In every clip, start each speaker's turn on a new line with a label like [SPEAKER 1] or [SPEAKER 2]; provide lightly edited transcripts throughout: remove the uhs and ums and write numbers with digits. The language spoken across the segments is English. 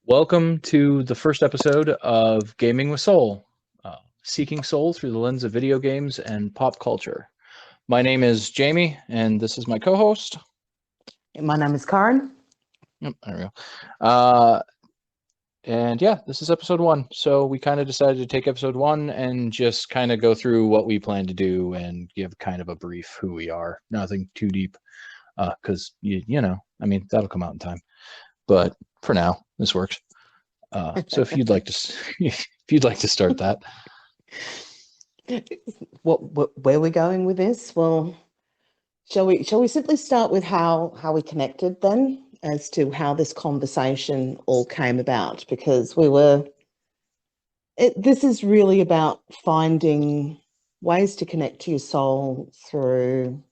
[SPEAKER 1] Welcome to the first episode of Gaming with Soul, seeking soul through the lens of video games and pop culture. My name is Jamie, and this is my co-host.
[SPEAKER 2] My name is Karen.
[SPEAKER 1] Yep, there we go. And yeah, this is episode 1. So we kind of decided to take episode 1 and just kind of go through what we plan to do and give kind of a brief who we are. Nothing too deep, because that'll come out in time. But for now, this works. So if you'd like to start that.
[SPEAKER 2] Where we're going with this? Well, shall we simply start with how we connected then, as to how this conversation all came about? Because this is really about finding ways to connect to your soul through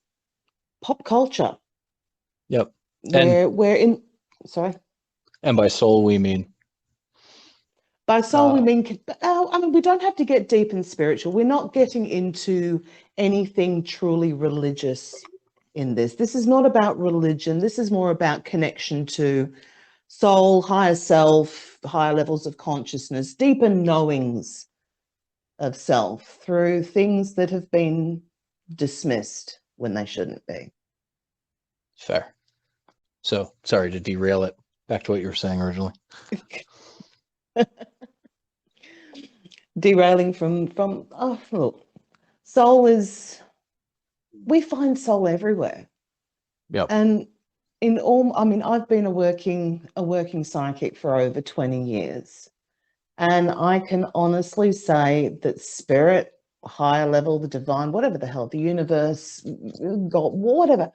[SPEAKER 2] pop culture.
[SPEAKER 1] Yep.
[SPEAKER 2] Sorry.
[SPEAKER 1] And by soul we mean.
[SPEAKER 2] By soul, we mean, we don't have to get deep and spiritual. We're not getting into anything truly religious in this. This is not about religion. This is more about connection to soul, higher self, higher levels of consciousness, deeper knowings of self through things that have been dismissed when they shouldn't be.
[SPEAKER 1] Fair. So, sorry to derail it. Back to what you were saying originally.
[SPEAKER 2] Derailing from look, soul is, we find soul everywhere.
[SPEAKER 1] Yep.
[SPEAKER 2] And I've been a working psychic for over 20 years, and I can honestly say that spirit, higher level, the divine, whatever the hell, the universe, God, whatever,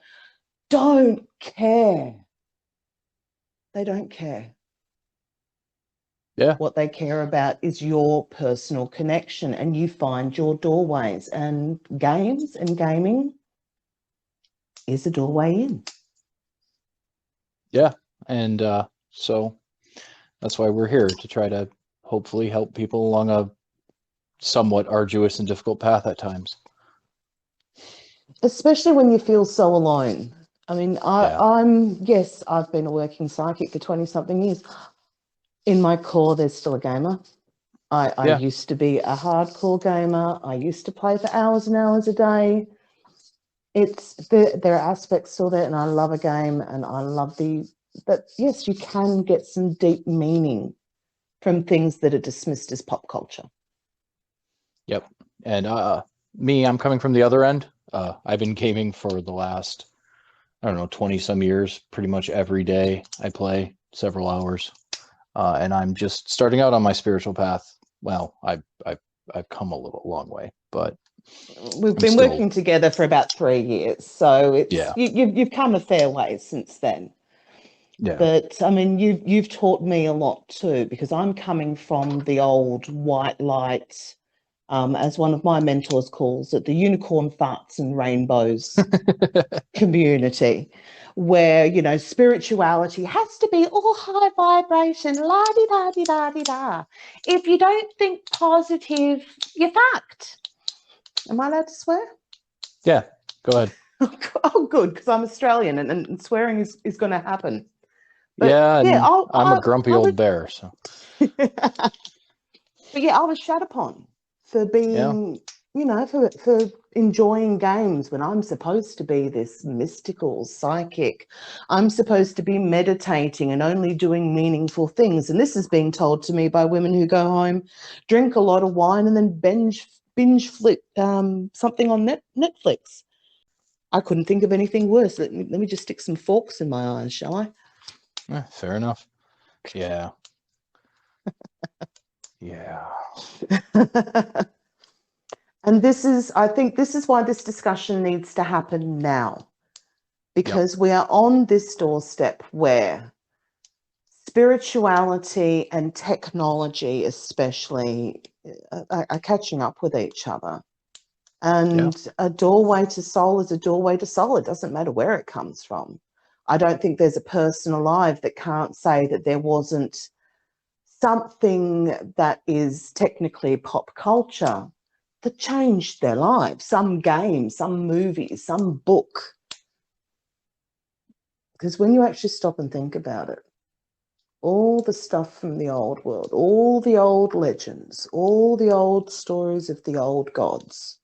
[SPEAKER 2] don't care. They don't care.
[SPEAKER 1] Yeah.
[SPEAKER 2] What they care about is your personal connection, and you find your doorways, and games and gaming is a doorway in.
[SPEAKER 1] Yeah. And so that's why we're here, to try to hopefully help people along a somewhat arduous and difficult path at times.
[SPEAKER 2] Especially when you feel so alone. I mean, I've been a working psychic for 20-something years. In my core, there's still a gamer. I used to be a hardcore gamer. I used to play for hours and hours a day. There are aspects to it, and I love a game, and I love that yes, you can get some deep meaning from things that are dismissed as pop culture.
[SPEAKER 1] Yep. And I'm coming from the other end. I've been gaming for the last, 20 some years. Pretty much every day I play several hours. And I'm just starting out on my spiritual path. Well, I've come a long way, but
[SPEAKER 2] we've been working together for about 3 years, so it's you've come a fair way since then.
[SPEAKER 1] Yeah.
[SPEAKER 2] But I mean, you've taught me a lot too, because I'm coming from the old white light, as one of my mentors calls it, the unicorn farts and rainbows community, where spirituality has to be all high vibration, la di da di da di da. If you don't think positive, you're fucked. Am I allowed to swear?
[SPEAKER 1] Yeah, go ahead.
[SPEAKER 2] Oh, good, because I'm Australian, and swearing is going to happen.
[SPEAKER 1] But I'm a grumpy old bear. So.
[SPEAKER 2] But yeah, I was shat upon for being, for enjoying games when I'm supposed to be this mystical psychic. I'm supposed to be meditating and only doing meaningful things. And this is being told to me by women who go home, drink a lot of wine, and then binge flick something on Netflix. I couldn't think of anything worse. Let me just stick some forks in my eyes, shall I?
[SPEAKER 1] Fair enough. Yeah. Yeah.
[SPEAKER 2] And I think this is why this discussion needs to happen now, because we are on this doorstep where spirituality and technology especially are catching up with each other. And a doorway to soul is a doorway to soul. It doesn't matter where it comes from. I don't think there's a person alive that can't say that there wasn't something that is technically pop culture that changed their lives. Some game, some movie, some book. Because when you actually stop and think about it, all the stuff from the old world, all the old legends, all the old stories of the old gods.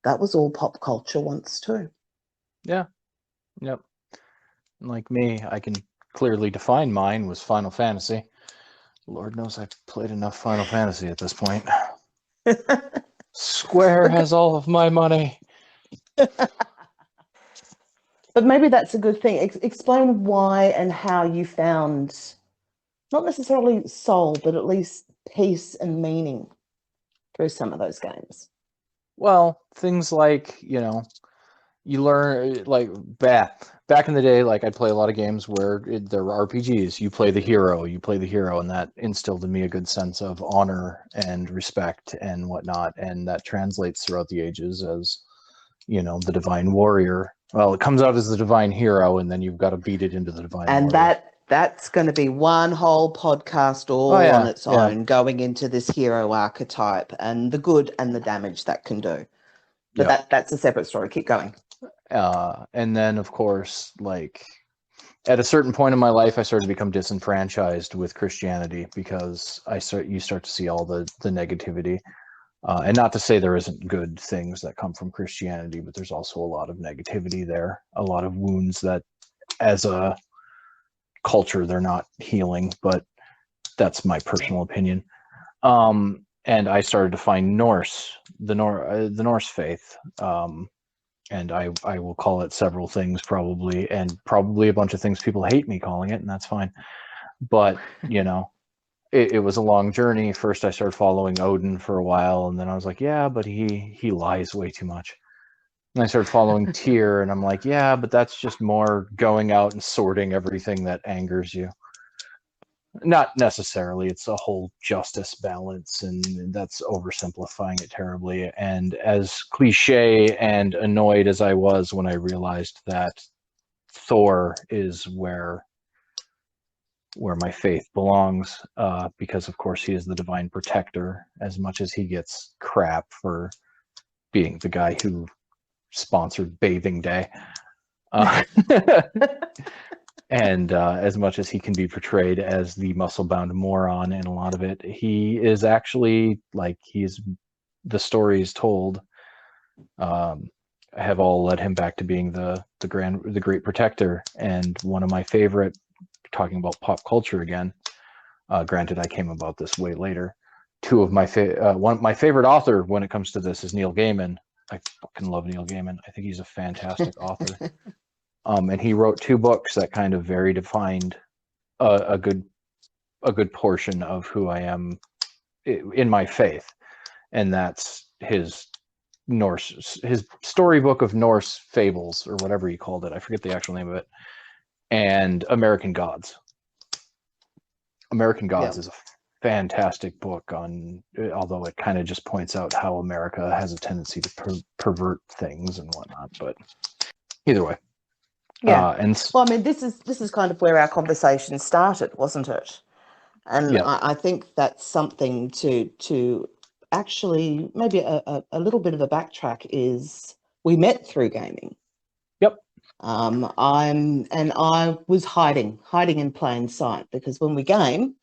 [SPEAKER 2] That was all pop culture once too.
[SPEAKER 1] Yeah. Yep. Like me, I can clearly define mine was Final Fantasy. Lord knows I've played enough Final Fantasy at this point. Square has all of my money.
[SPEAKER 2] But maybe that's a good thing. Explain why and how you found not necessarily soul, but at least peace and meaning through some of those games.
[SPEAKER 1] Well, things like, you know, you learn, like back in the day, like I'd play a lot of games where there were RPGs. You play the hero, and that instilled in me a good sense of honor and respect and whatnot, and that translates throughout the ages as, you know, the divine warrior. Well, it comes out as the divine hero, and then you've got to beat it into the divine
[SPEAKER 2] And
[SPEAKER 1] warrior.
[SPEAKER 2] that's going to be one whole podcast all on its own, going into this hero archetype and the good and the damage that can do. But that's a separate story. Keep going.
[SPEAKER 1] And then, of course, like at a certain point in my life, I started to become disenfranchised with Christianity because you start to see all the negativity. And not to say there isn't good things that come from Christianity, but there's also a lot of negativity there, a lot of wounds that as a culture they're not healing, but that's my personal opinion. And I started to find the Norse faith, and I will call it several things probably, and probably a bunch of things people hate me calling it, and that's fine. But you know, it was a long journey. First, I started following Odin for a while, and then I was like, yeah, but he lies way too much. And I started following Tyr, and I'm like, yeah, but that's just more going out and sorting everything that angers you. Not necessarily. It's a whole justice balance, and that's oversimplifying it terribly. And as cliche and annoyed as I was when I realized that Thor is where my faith belongs, because of course he is the divine protector, as much as he gets crap for being the guy who sponsored Bathing Day. And as much as he can be portrayed as the muscle-bound moron in a lot of it, he is actually, like, the stories told have all led him back to being the great protector. And one of my favorite, talking about pop culture again, granted I came about this way later, my favorite author when it comes to this is Neil Gaiman. I fucking love Neil Gaiman. I think he's a fantastic author. And he wrote 2 books that kind of very defined a good portion of who I am in my faith, and that's his storybook of Norse fables, or whatever he called it. I forget the actual name of it. And American Gods. American Gods is a fantastic book although it kind of just points out how America has a tendency to pervert things and whatnot. But either way.
[SPEAKER 2] Well, I mean, this is kind of where our conversation started, wasn't it? And I think that's something to actually, maybe a little bit of a backtrack, is we met through gaming.
[SPEAKER 1] Yep.
[SPEAKER 2] I was hiding in plain sight, because when we game,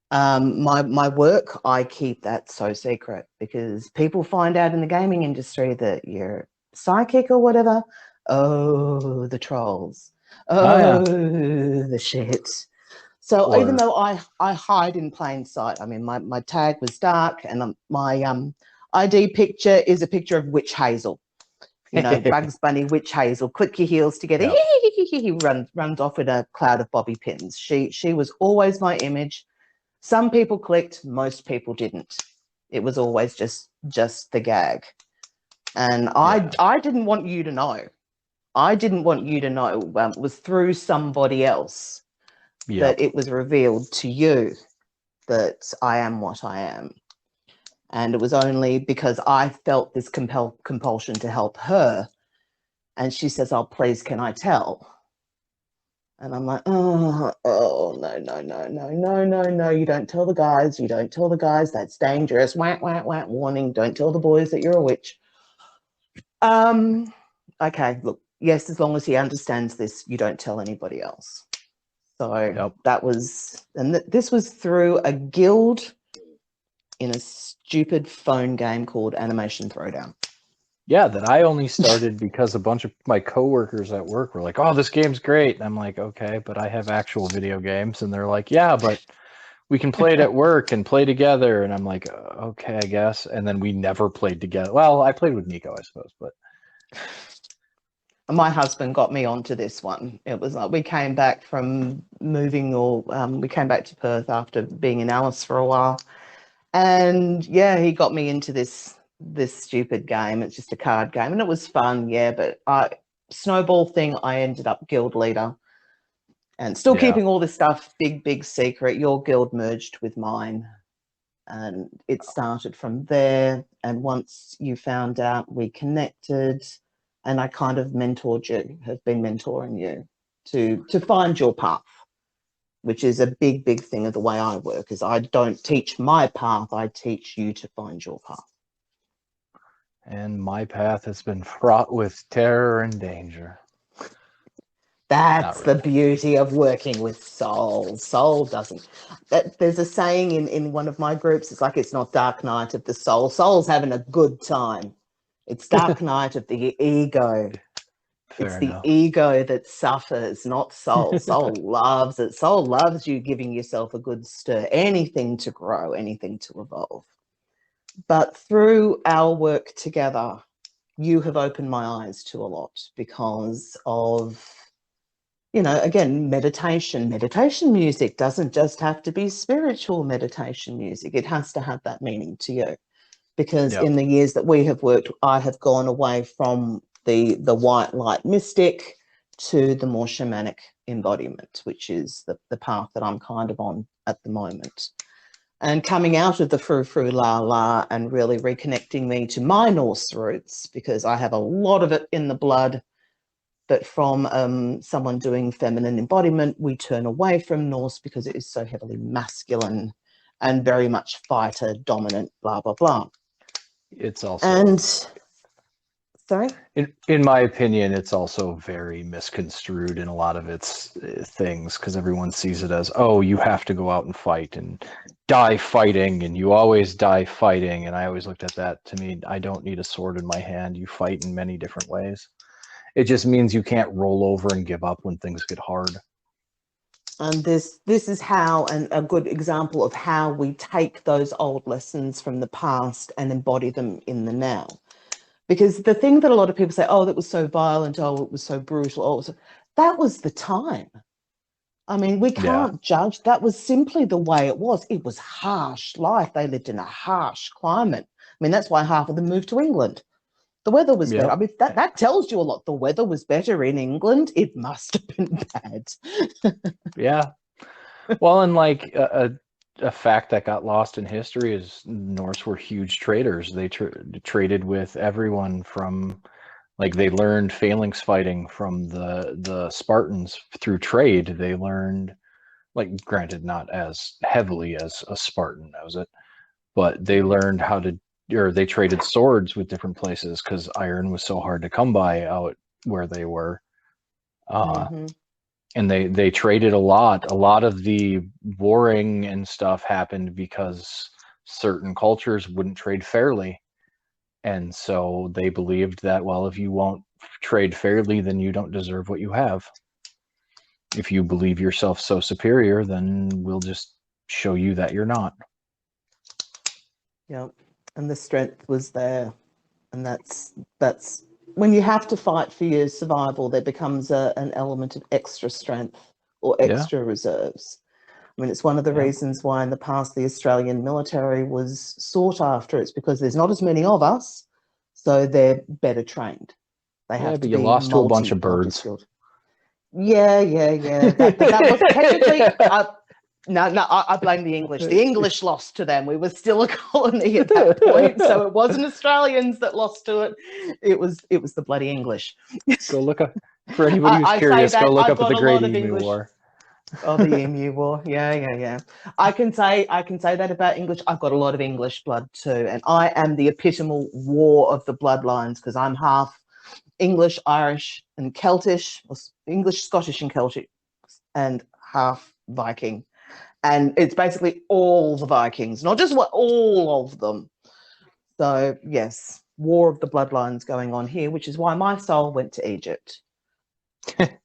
[SPEAKER 2] my work, I keep that so secret, because people find out in the gaming industry that you're psychic or whatever. Oh, the trolls. The shit. So even though I hide in plain sight, I mean, my tag was dark, and my ID picture is a picture of Witch Hazel. You know, Bugs Bunny, Witch Hazel, click your heels together. Yep. He runs off in a cloud of bobby pins. She was always my image. Some people clicked, most people didn't. It was always just the gag. And I didn't want you to know. I didn't want you to know. It was through somebody else that it was revealed to you that I am what I am. And it was only because I felt this compulsion to help her. And she says, oh, please, can I tell? And I'm like, oh, no. You don't tell the guys. You don't tell the guys. That's dangerous. Whack, whack, whack. Warning. Don't tell the boys that you're a witch. Okay, look, yes, as long as he understands this, you don't tell anybody else. So that was, and this was through a guild in a stupid phone game called Animation Throwdown.
[SPEAKER 1] Yeah, that I only started because a bunch of my coworkers at work were like, "Oh, this game's great." And I'm like, "Okay, but I have actual video games." And they're like, "Yeah, but we can play it at work and play together." And I'm like, "Okay, I guess." And then we never played together. Well, I played with Nico, I suppose, but
[SPEAKER 2] my husband got me onto this one. It was like we came back from moving, or we came back to Perth after being in Alice for a while, and yeah, he got me into this stupid game. It's just a card game, and it was fun, yeah. But snowball thing, I ended up guild leader, and still keeping all this stuff big secret. Your guild merged with mine, and it started from there. And once you found out, we connected, and I kind of mentored you, have been mentoring you to find your path, which is a big thing of the way I work. Is I don't teach my path, I teach you to find your path.
[SPEAKER 1] And my path has been fraught with terror and danger.
[SPEAKER 2] That's really the beauty of working with Soul. Soul doesn't. There's a saying in one of my groups, it's like, it's not Dark Night of the Soul. Soul's having a good time. It's Dark Night of the ego. It's the ego that suffers, not Soul. Soul loves it. Soul loves you giving yourself a good stir, anything to grow, anything to evolve. But through our work together, you have opened my eyes to a lot because of, you know, again, meditation. Meditation music doesn't just have to be spiritual meditation music. It has to have that meaning to you. Because in the years that we have worked, I have gone away from the white light mystic to the more shamanic embodiment, which is the path that I'm kind of on at the moment. And coming out of the frou-frou la-la and really reconnecting me to my Norse roots, because I have a lot of it in the blood, but from someone doing feminine embodiment, we turn away from Norse because it is so heavily masculine and very much fighter, dominant, blah, blah, blah.
[SPEAKER 1] It's also...
[SPEAKER 2] And... Sorry?
[SPEAKER 1] In my opinion, it's also very misconstrued in a lot of its things, because everyone sees it as, oh, you have to go out and fight and die fighting, and you always die fighting. And I always looked at that, to me, I don't need a sword in my hand. You fight in many different ways. It just means you can't roll over and give up when things get hard.
[SPEAKER 2] And this is how, and a good example of how we take those old lessons from the past and embody them in the now. Because the thing that a lot of people say, oh, that was so violent, oh, it was so brutal, oh, that was the time. I mean, we can't judge. That was simply the way it was. It was harsh life. They lived in a harsh climate. I mean, that's why half of them moved to England. The weather was better. I mean, that tells you a lot. The weather was better in England. It must have been bad.
[SPEAKER 1] Yeah. Well, and like a fact that got lost in history is Norse were huge traders. They traded with everyone from, like, they learned phalanx fighting from the Spartans through trade. They learned, like, granted, not as heavily as a Spartan knows it, but they learned how to, or they traded swords with different places because iron was so hard to come by out where they were. And they traded a lot. A lot of the warring and stuff happened because certain cultures wouldn't trade fairly. And so they believed that, well, if you won't trade fairly, then you don't deserve what you have. If you believe yourself so superior, then we'll just show you that you're not.
[SPEAKER 2] Yep. And the strength was there. And that's when you have to fight for your survival, there becomes an element of extra strength or extra reserves. I mean, it's one of the reasons why in the past the Australian military was sought after. It's because there's not as many of us, so they're better trained. They have to
[SPEAKER 1] you
[SPEAKER 2] be
[SPEAKER 1] lost to a bunch of birds.
[SPEAKER 2] Yeah. That was technically... No, I blame the English. The English lost to them. We were still a colony at that point, so it wasn't Australians that lost to it. It was the bloody English.
[SPEAKER 1] Go look up, for anybody who's curious, go look up at the Great Emu War.
[SPEAKER 2] Oh, the Emu War. Yeah. I can say that about English. I've got a lot of English blood too, and I am the epitomal war of the bloodlines because I'm half English, Irish, and Celtish, or English, Scottish, and Celtic, and half Viking. And it's basically all the Vikings, not just all of them. So, yes, war of the bloodlines going on here, which is why my soul went to Egypt.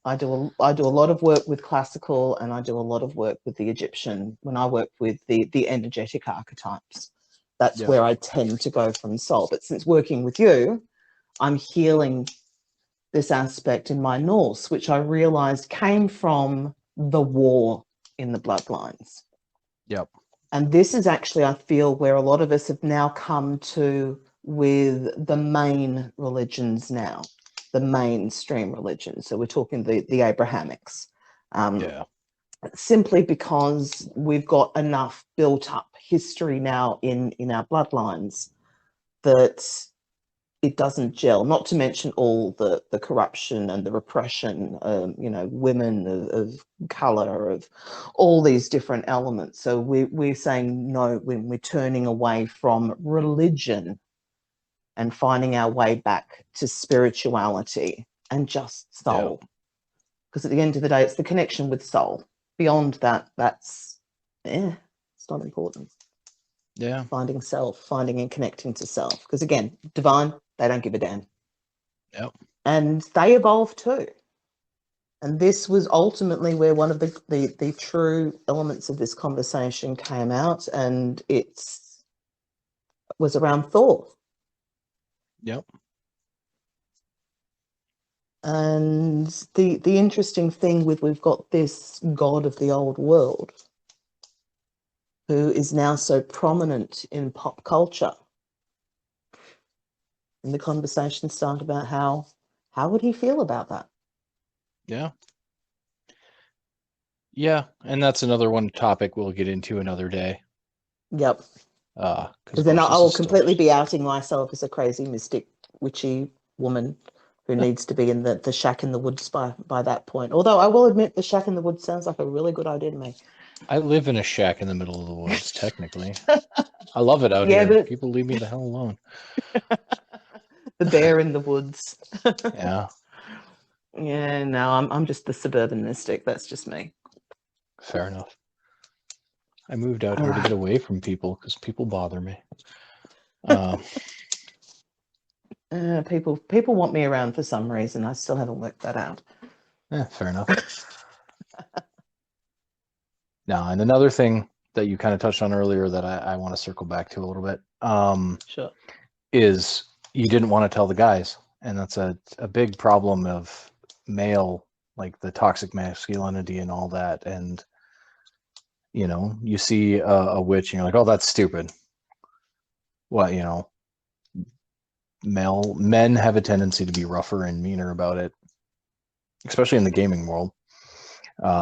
[SPEAKER 2] I do a lot of work with classical, and I do a lot of work with the Egyptian when I work with the energetic archetypes. That's where I tend to go from soul. But since working with you, I'm healing this aspect in my Norse, which I realized came from the war in the bloodlines.
[SPEAKER 1] Yep.
[SPEAKER 2] And this is actually, I feel, where a lot of us have now come to with the main religions now, the mainstream religions. So we're talking the Abrahamics. Simply because we've got enough built up history now in our bloodlines that it doesn't gel, not to mention all the corruption and the repression, you know, women of colour, of all these different elements. So we're saying no, we're turning away from religion and finding our way back to spirituality and just soul. Because at the end of the day, it's the connection with soul. Beyond that, it's not important.
[SPEAKER 1] Yeah.
[SPEAKER 2] Finding self, finding and connecting to self. Because again, divine, they don't give a damn.
[SPEAKER 1] Yep.
[SPEAKER 2] And they evolve too. And this was ultimately where one of the true elements of this conversation came out, and it was around Thor.
[SPEAKER 1] Yep.
[SPEAKER 2] And the interesting thing we've got this god of the old world who is now so prominent in pop culture. And the conversation started about how would he feel about that?
[SPEAKER 1] Yeah. Yeah, and that's another one topic we'll get into another day.
[SPEAKER 2] Yep.
[SPEAKER 1] Because
[SPEAKER 2] then I will completely be outing myself as a crazy mystic witchy woman who needs to be in the shack in the woods by that point. Although I will admit the shack in the woods sounds like a really good idea to me.
[SPEAKER 1] I live in a shack in the middle of the woods, technically. I love it out here.
[SPEAKER 2] But
[SPEAKER 1] people leave me the hell alone.
[SPEAKER 2] The bear in the woods.
[SPEAKER 1] Yeah.
[SPEAKER 2] Yeah, no, I'm just the suburban mystic. That's just me.
[SPEAKER 1] Fair enough. I moved out here to get away from people because people bother me.
[SPEAKER 2] People want me around for some reason. I still haven't worked that out.
[SPEAKER 1] Fair enough. Now, and another thing that you kind of touched on earlier that I want to circle back to a little bit
[SPEAKER 2] Sure.
[SPEAKER 1] is you didn't want to tell the guys. And that's a big problem of male, like the toxic masculinity and all that. And, you know, you see a witch and you're like, oh, that's stupid. Well, you know, men have a tendency to be rougher and meaner about it, especially in the gaming world.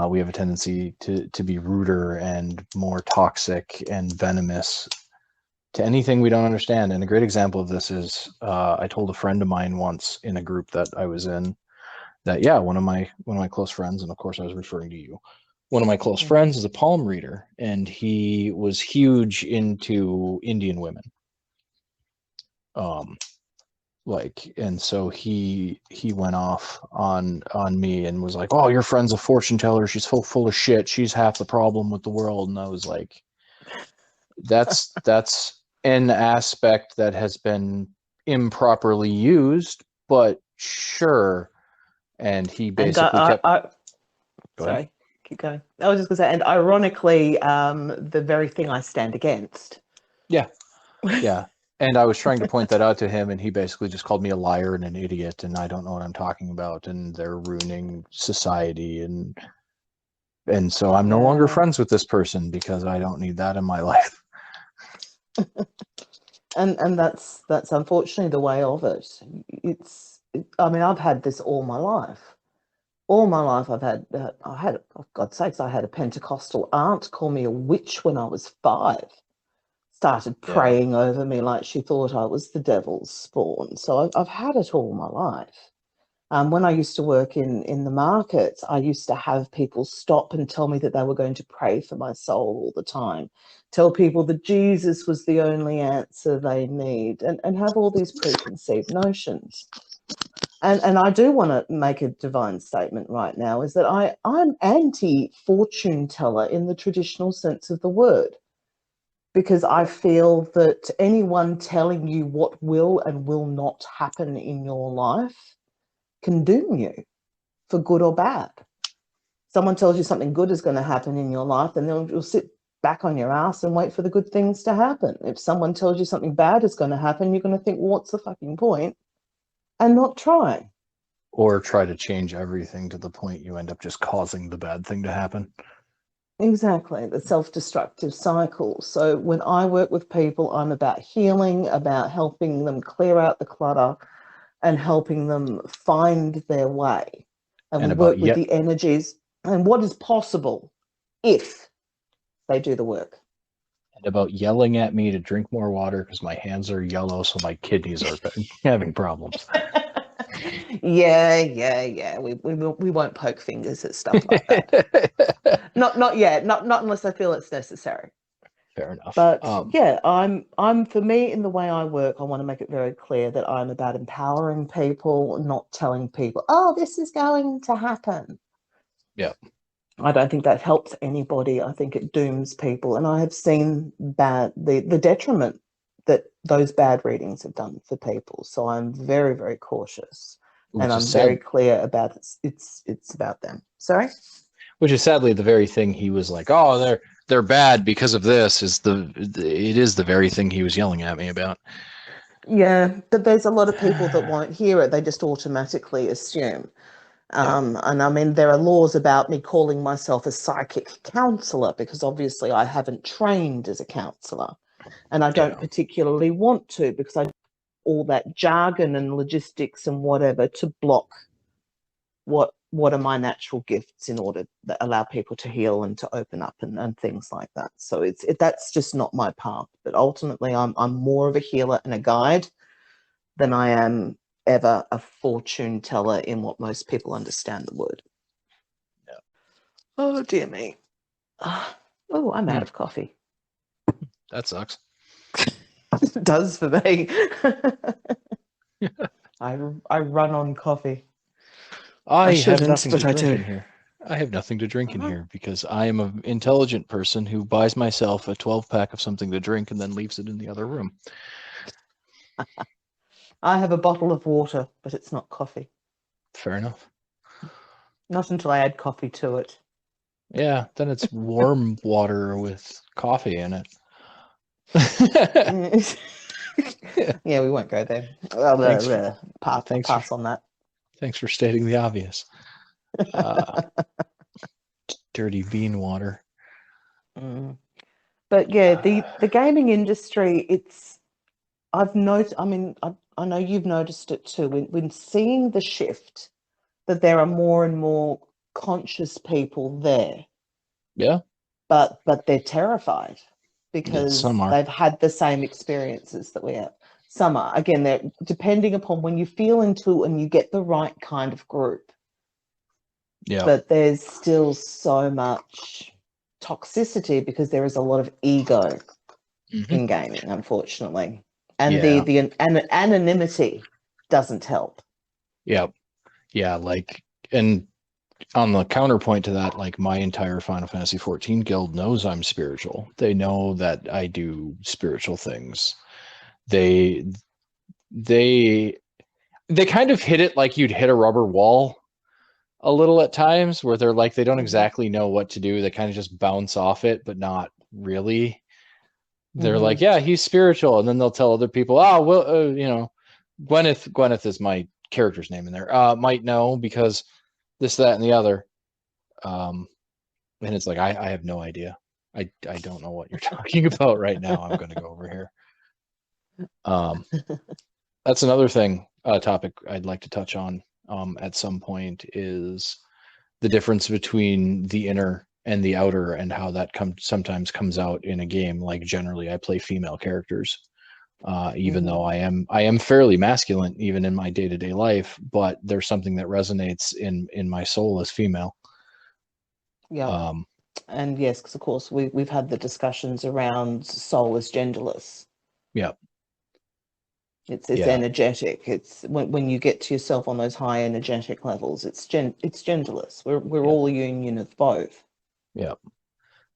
[SPEAKER 1] We have a tendency to be ruder and more toxic and venomous to anything we don't understand. And a great example of this is I told a friend of mine once in a group that I was in that, yeah, one of my close friends, and of course I was referring to you, one of my close friends is a palm reader, and he was huge into Indian women. And so he went off on me and was like, oh, your friend's a fortune teller, she's full of shit, she's half the problem with the world. And I was like, that's an aspect that has been improperly used, but sure. And he basically kept
[SPEAKER 2] sorry, keep going. I was just gonna say, and ironically, the very thing I stand against.
[SPEAKER 1] Yeah. And I was trying to point that out to him, and he basically just called me a liar and an idiot, and I don't know what I'm talking about, and they're ruining society, and so I'm no longer friends with this person because I don't need that in my life.
[SPEAKER 2] and that's unfortunately the way of it. I mean, I've had this all my life. All my life, I've had, for God's sakes, I had a Pentecostal aunt call me a witch when I was 5. Started praying over me like she thought I was the devil's spawn. So I've had it all my life. When I used to work in the markets, I used to have people stop and tell me that they were going to pray for my soul all the time. Tell people that Jesus was the only answer they need, and have all these preconceived notions. And I do want to make a divine statement right now, is that I'm anti-fortune teller in the traditional sense of the word, because I feel that anyone telling you what will and will not happen in your life can doom you for good or bad. Someone tells you something good is going to happen in your life, then you'll sit back on your ass and wait for the good things to happen. If someone tells you something bad is going to happen, you're going to think, well, what's the fucking point? And not try.
[SPEAKER 1] Or try to change everything to the point you end up just causing the bad thing to happen.
[SPEAKER 2] Exactly, the self-destructive cycle. So when I work with people, I'm about healing, about helping them clear out the clutter and helping them find their way. And we
[SPEAKER 1] And about
[SPEAKER 2] work with the energies and what is possible if they do the work.
[SPEAKER 1] and about yelling at me to drink more water because my hands are yellow, so my kidneys are having problems.
[SPEAKER 2] Yeah. We won't poke fingers at stuff like that. Not yet. Not unless I feel it's necessary.
[SPEAKER 1] Fair enough.
[SPEAKER 2] But yeah, I'm for me, in the way I work, I want to make it very clear that I'm about empowering people, not telling people, oh, this is going to happen.
[SPEAKER 1] Yeah.
[SPEAKER 2] I don't think that helps anybody. I think it dooms people. And I have seen the detriment that those bad readings have done for people. So I'm very, very cautious. And I'm very clear about it's about them. Sorry?
[SPEAKER 1] Which is sadly the very thing he was like, oh, they're bad because of this, it is the very thing he was yelling at me about.
[SPEAKER 2] Yeah, but there's a lot of people that won't hear it. They just automatically assume. And I mean, there are laws about me calling myself a psychic counselor because obviously I haven't trained as a counselor, and I don't particularly want to, because I all that jargon and logistics and whatever to block what are my natural gifts in order to allow people to heal and to open up and things like that. So that's just not my path. But ultimately, I'm more of a healer and a guide than I am ever a fortune teller in what most people understand the word.
[SPEAKER 1] Yeah.
[SPEAKER 2] Oh, dear me. Oh, I'm out of coffee.
[SPEAKER 1] That sucks.
[SPEAKER 2] It does for me. I run on coffee.
[SPEAKER 1] I have
[SPEAKER 2] shouldn't,
[SPEAKER 1] nothing
[SPEAKER 2] but
[SPEAKER 1] to
[SPEAKER 2] I
[SPEAKER 1] drink
[SPEAKER 2] do.
[SPEAKER 1] in here. I have nothing to drink in here because I am an intelligent person who buys myself a 12-pack of something to drink and then leaves it in the other room.
[SPEAKER 2] I have a bottle of water, but it's not coffee.
[SPEAKER 1] Fair enough.
[SPEAKER 2] Not until I add coffee to it.
[SPEAKER 1] Yeah, then it's warm water with coffee in it.
[SPEAKER 2] Yeah, we won't go there. Pass on that.
[SPEAKER 1] Thanks for stating the obvious. Dirty bean water.
[SPEAKER 2] But yeah, the gaming industry, I've noticed, I mean, I know you've noticed it too, when seeing the shift, that there are more and more conscious people there.
[SPEAKER 1] Yeah.
[SPEAKER 2] But they're terrified because
[SPEAKER 1] some are.
[SPEAKER 2] they've had the same experiences that we have. Some are. Again, they're depending upon when you feel into and you get the right kind of group.
[SPEAKER 1] Yeah.
[SPEAKER 2] But there's still so much toxicity because there is a lot of ego in gaming, unfortunately. And the anonymity doesn't help.
[SPEAKER 1] Yeah. Yeah, like, and on the counterpoint to that, like, my entire Final Fantasy 14 guild knows I'm spiritual. They know that I do spiritual things. They kind of hit it like you'd hit a rubber wall a little at times, where they're like, they don't exactly know what to do. They kind of just bounce off it, but not really. They're like, yeah, he's spiritual, and then they'll tell other people, oh, well, Gwyneth is my character's name in there. Might know because this, that, and the other. And it's like, I have no idea. I don't know what you're talking about right now. I'm going to go over here. That's another thing, topic I'd like to touch on at some point, is the difference between the inner and the outer, and how that sometimes comes out in a game. Like, generally, I play female characters, even though I am fairly masculine, even in my day-to-day life. But there's something that resonates in my soul as female.
[SPEAKER 2] Yeah. And yes, because of course we've had the discussions around soul as genderless.
[SPEAKER 1] Yeah.
[SPEAKER 2] It's
[SPEAKER 1] Yeah.
[SPEAKER 2] energetic. It's when you get to yourself on those high energetic levels, it's genderless. We're
[SPEAKER 1] Yep.
[SPEAKER 2] all a union of both.
[SPEAKER 1] Yep.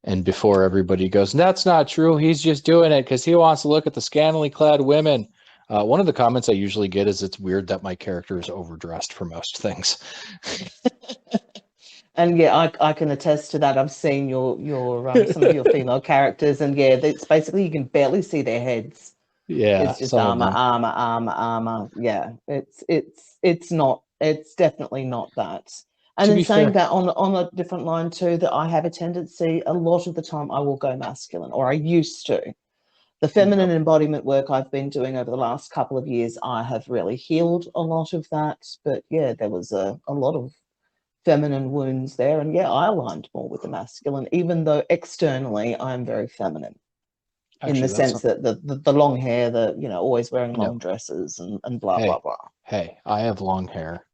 [SPEAKER 1] And before everybody goes, that's not true. He's just doing it because he wants to look at the scantily clad women. One of the comments I usually get is it's weird that my character is overdressed for most things.
[SPEAKER 2] And yeah, I can attest to that. I've seen your some of your female characters, and yeah, it's basically you can barely see their heads.
[SPEAKER 1] Yeah,
[SPEAKER 2] It's just
[SPEAKER 1] some of
[SPEAKER 2] armor,
[SPEAKER 1] them.
[SPEAKER 2] armor, armor, armor. Yeah, it's not. It's definitely not that. And
[SPEAKER 1] To
[SPEAKER 2] in
[SPEAKER 1] be
[SPEAKER 2] saying
[SPEAKER 1] fair,
[SPEAKER 2] that, on a different line too, that I have a tendency a lot of the time I will go masculine, or I used to. The feminine
[SPEAKER 1] yep,
[SPEAKER 2] embodiment work I've been doing over the last couple of years, I have really healed a lot of that. But yeah, there was a lot of feminine wounds there. And yeah, I aligned more with the masculine, even though externally I'm very feminine in the
[SPEAKER 1] actually, that's
[SPEAKER 2] sense that the long hair, the, you know, always wearing
[SPEAKER 1] yep.
[SPEAKER 2] long dresses and blah, blah,
[SPEAKER 1] Hey,
[SPEAKER 2] blah.
[SPEAKER 1] hey, I have long hair.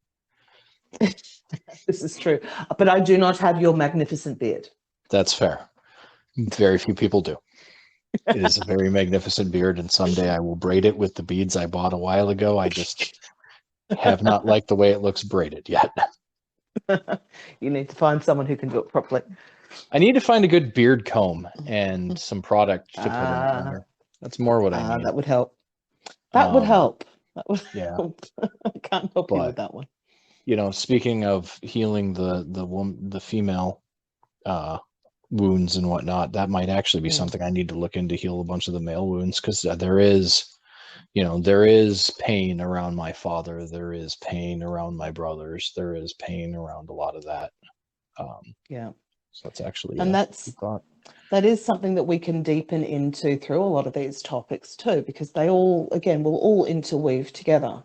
[SPEAKER 2] This is true. But I do not have your magnificent beard.
[SPEAKER 1] That's fair. Very few people do. It is a very magnificent beard, and someday I will braid it with the beads I bought a while ago. I just have not liked the way it looks braided yet.
[SPEAKER 2] You need to find someone who can do it properly.
[SPEAKER 1] I need to find a good beard comb and some product to put in it
[SPEAKER 2] Ah,
[SPEAKER 1] later. That's more what I need.
[SPEAKER 2] that would help. That would help. That would
[SPEAKER 1] Yeah,
[SPEAKER 2] help. I can't help you with
[SPEAKER 1] but
[SPEAKER 2] that one.
[SPEAKER 1] speaking of healing the female wounds and whatnot, that might actually be
[SPEAKER 2] Mm.
[SPEAKER 1] something I need to look into, heal a bunch of the male wounds, because there is pain around my father, there is pain around my brothers, there is pain around a lot of that.
[SPEAKER 2] Yeah.
[SPEAKER 1] So that's actually
[SPEAKER 2] And
[SPEAKER 1] a good thought.
[SPEAKER 2] that is something that we can deepen into through a lot of these topics too, because they all, again, will all interweave together.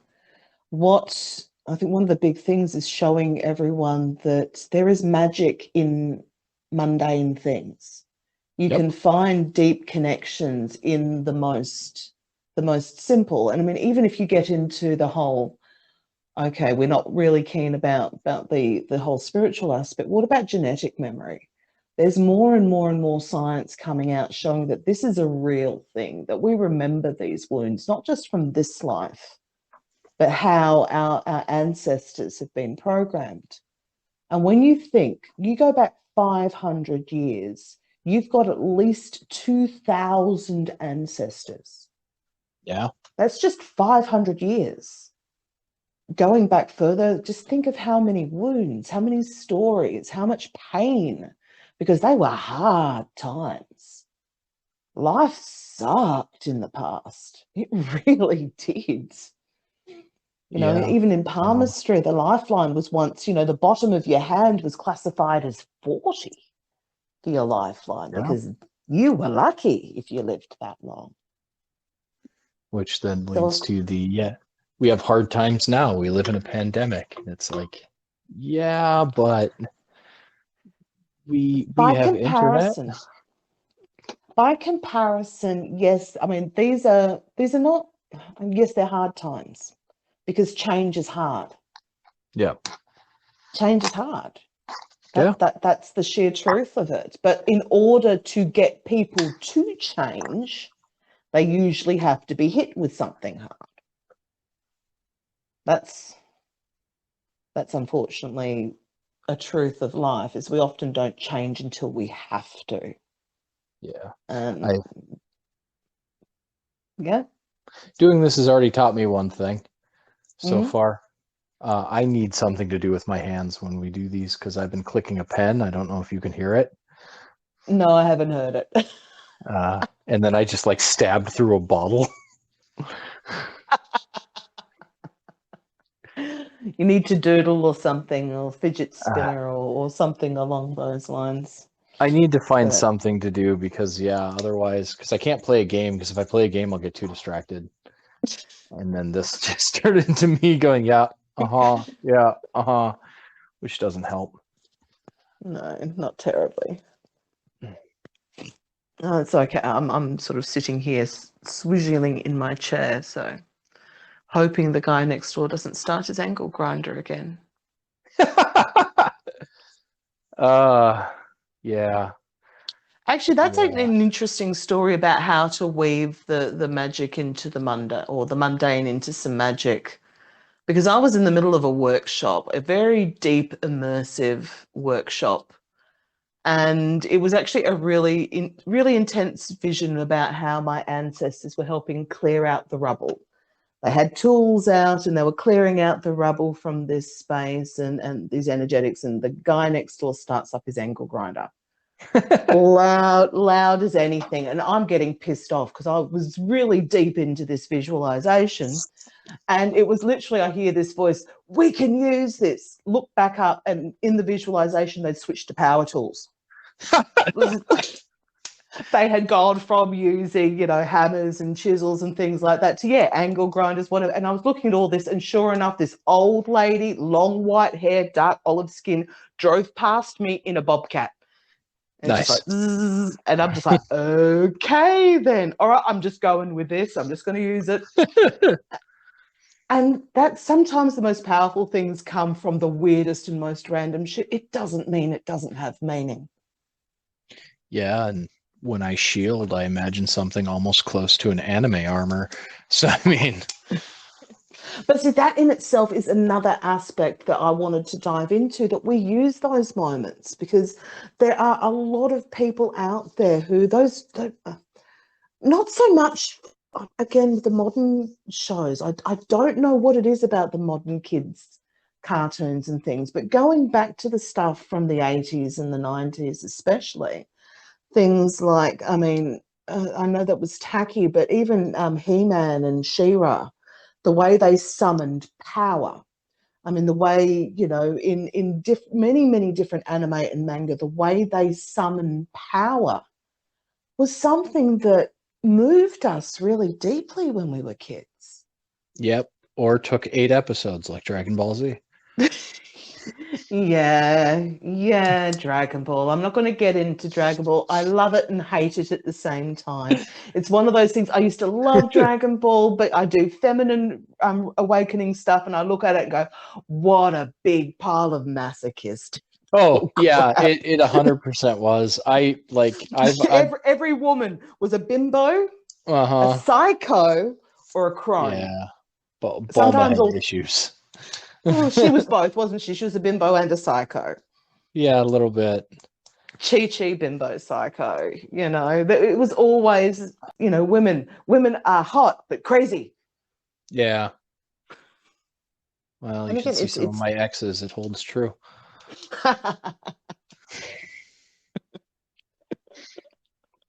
[SPEAKER 2] What I think one of the big things is showing everyone that there is magic in mundane things. You
[SPEAKER 1] Yep.
[SPEAKER 2] can find deep connections in the most simple. And I mean, even if you get into the whole, okay, we're not really keen about the whole spiritual aspect. What about genetic memory? There's more and more and more science coming out showing that this is a real thing, that we remember these wounds, not just from this life, but how our ancestors have been programmed. And when you think, you go back 500 years, you've got at least 2,000 ancestors.
[SPEAKER 1] Yeah.
[SPEAKER 2] That's just 500 years. Going back further, just think of how many wounds, how many stories, how much pain, because they were hard times. Life sucked in the past. It really did. You know,
[SPEAKER 1] Yeah.
[SPEAKER 2] even in palmistry, the lifeline was once, you know, the bottom of your hand was classified as 40 for your lifeline
[SPEAKER 1] Yeah.
[SPEAKER 2] because you were lucky if you lived that long.
[SPEAKER 1] Which then
[SPEAKER 2] So,
[SPEAKER 1] leads to we have hard times now. We live in a pandemic. It's like, yeah, but we
[SPEAKER 2] by
[SPEAKER 1] have internet.
[SPEAKER 2] comparison, yes, I mean these are not, yes, they're hard times because change is hard.
[SPEAKER 1] Yeah.
[SPEAKER 2] Change is hard.
[SPEAKER 1] Yeah.
[SPEAKER 2] That's the sheer truth of it. But in order to get people to change, they usually have to be hit with something hard. That's unfortunately a truth of life, is we often don't change until we have to.
[SPEAKER 1] Yeah.
[SPEAKER 2] Um, yeah.
[SPEAKER 1] Doing this has already taught me one thing so
[SPEAKER 2] Mm-hmm.
[SPEAKER 1] far. I need something to do with my hands when we do these because I've been clicking a pen. I don't know if you can hear it.
[SPEAKER 2] No, I haven't heard it.
[SPEAKER 1] And then I just like stabbed through a bottle.
[SPEAKER 2] You need to doodle or something, or fidget
[SPEAKER 1] Uh,
[SPEAKER 2] spinner, or something along those lines.
[SPEAKER 1] I need to find
[SPEAKER 2] But
[SPEAKER 1] something to do because, otherwise, because I can't play a game, because if I play a game, I'll get too distracted. And then this just turned into me going, yeah, which doesn't help.
[SPEAKER 2] no, not terribly. Oh, it's okay. I'm sort of sitting here swooshing in my chair, so hoping the guy next door doesn't start his ankle grinder again.
[SPEAKER 1] Yeah.
[SPEAKER 2] Actually, that's
[SPEAKER 1] Yeah.
[SPEAKER 2] an interesting story about how to weave the magic into the mundane, or the mundane into some magic. Because I was in the middle of a workshop, a very deep, immersive workshop, and it was actually a really intense vision about how my ancestors were helping clear out the rubble. They had tools out and they were clearing out the rubble from this space and these energetics. And the guy next door starts up his angle grinder, loud as anything. And I'm getting pissed off because I was really deep into this visualization. And it was literally, I hear this voice, we can use this. Look back up, and in the visualization, they'd switched to power tools. They had gone from using, hammers and chisels and things like that to, angle grinders, whatever. And I was looking at all this, and sure enough, this old lady, long white hair, dark olive skin, drove past me in a bobcat. And
[SPEAKER 1] nice.
[SPEAKER 2] Just like, zzz, and I'm just like, okay, then. All right, I'm just going with this. I'm just going to use it. And that sometimes the most powerful things come from the weirdest and most random shit. It doesn't mean it doesn't have meaning.
[SPEAKER 1] Yeah, and when I shield, I imagine something almost close to an anime armor. So, I mean...
[SPEAKER 2] But see, that in itself is another aspect that I wanted to dive into, that we use those moments, because there are a lot of people out there who not so much, again, with the modern shows. I don't know what it is about the modern kids' cartoons and things, but going back to the stuff from the 80s and the 90s especially, things like, I know that was tacky, but even He-Man and She-Ra, the way they summoned power. The way, in many, many different anime and manga, the way they summoned power was something that moved us really deeply when we were kids.
[SPEAKER 1] Yep. Or took 8 episodes like Dragon Ball Z.
[SPEAKER 2] Yeah, Dragon Ball. I'm not going to get into Dragon Ball. I love it and hate it at the same time. It's one of those things. I used to love Dragon Ball, but I do feminine awakening stuff, and I look at it and go, what a big pile of masochist.
[SPEAKER 1] Oh, yeah, it 100% was.
[SPEAKER 2] Every woman was a bimbo,
[SPEAKER 1] Uh-huh.
[SPEAKER 2] a psycho, or a crone.
[SPEAKER 1] Yeah. But
[SPEAKER 2] Sometimes
[SPEAKER 1] Bulma had issues.
[SPEAKER 2] Well, she was both, wasn't she? She was a bimbo and a psycho.
[SPEAKER 1] Yeah, a little bit.
[SPEAKER 2] Chi bimbo psycho. It was always, women are hot but crazy.
[SPEAKER 1] Yeah. Well,
[SPEAKER 2] And
[SPEAKER 1] you
[SPEAKER 2] again,
[SPEAKER 1] should see some of my exes. It holds true.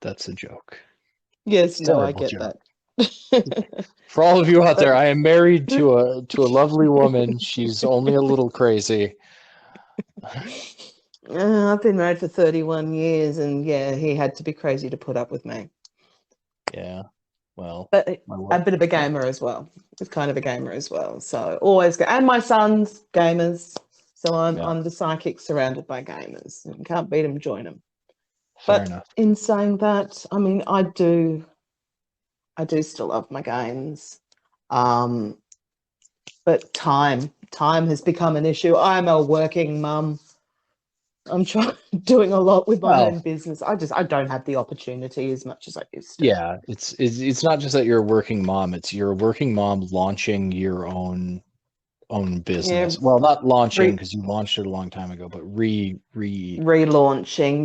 [SPEAKER 1] That's a joke.
[SPEAKER 2] Yes, no, I get
[SPEAKER 1] joke.
[SPEAKER 2] that.
[SPEAKER 1] For all of you out there, I am married to a lovely woman. She's only a little crazy.
[SPEAKER 2] I've been married for 31 years, and he had to be crazy to put up with me.
[SPEAKER 1] Yeah, well,
[SPEAKER 2] but a bit of a gamer as well. It's kind of a gamer as well. So always go, and my son's gamers. So I'm the psychic surrounded by gamers. You can't beat them, join them.
[SPEAKER 1] Fair enough.
[SPEAKER 2] In saying that, I do still love my games. But time has become an issue. I'm a working mum. I'm doing a lot with my own business. I don't have the opportunity as much as I used to.
[SPEAKER 1] Yeah, it's not just that you're a working mom. It's you're a working mom launching your own business. Well, not launching because you launched it a long time ago, but relaunching,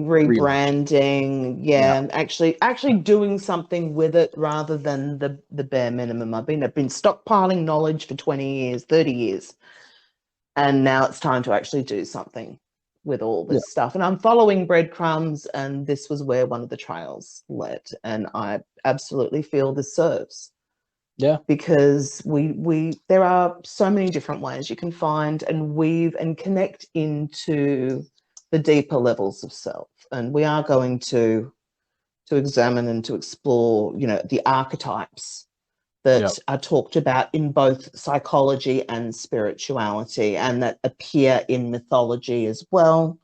[SPEAKER 2] rebranding. Yeah, actually doing something with it rather than the bare minimum. I've been stockpiling knowledge for 20 years, 30 years, and now it's time to actually do something with all this stuff. And I'm following breadcrumbs, and this was where one of the trails led, and I absolutely feel this serves.
[SPEAKER 1] Yeah,
[SPEAKER 2] because there are so many different ways you can find and weave and connect into the deeper levels of self, and we are going to examine and to explore, the archetypes that are talked about in both psychology and spirituality, and that appear in mythology as well,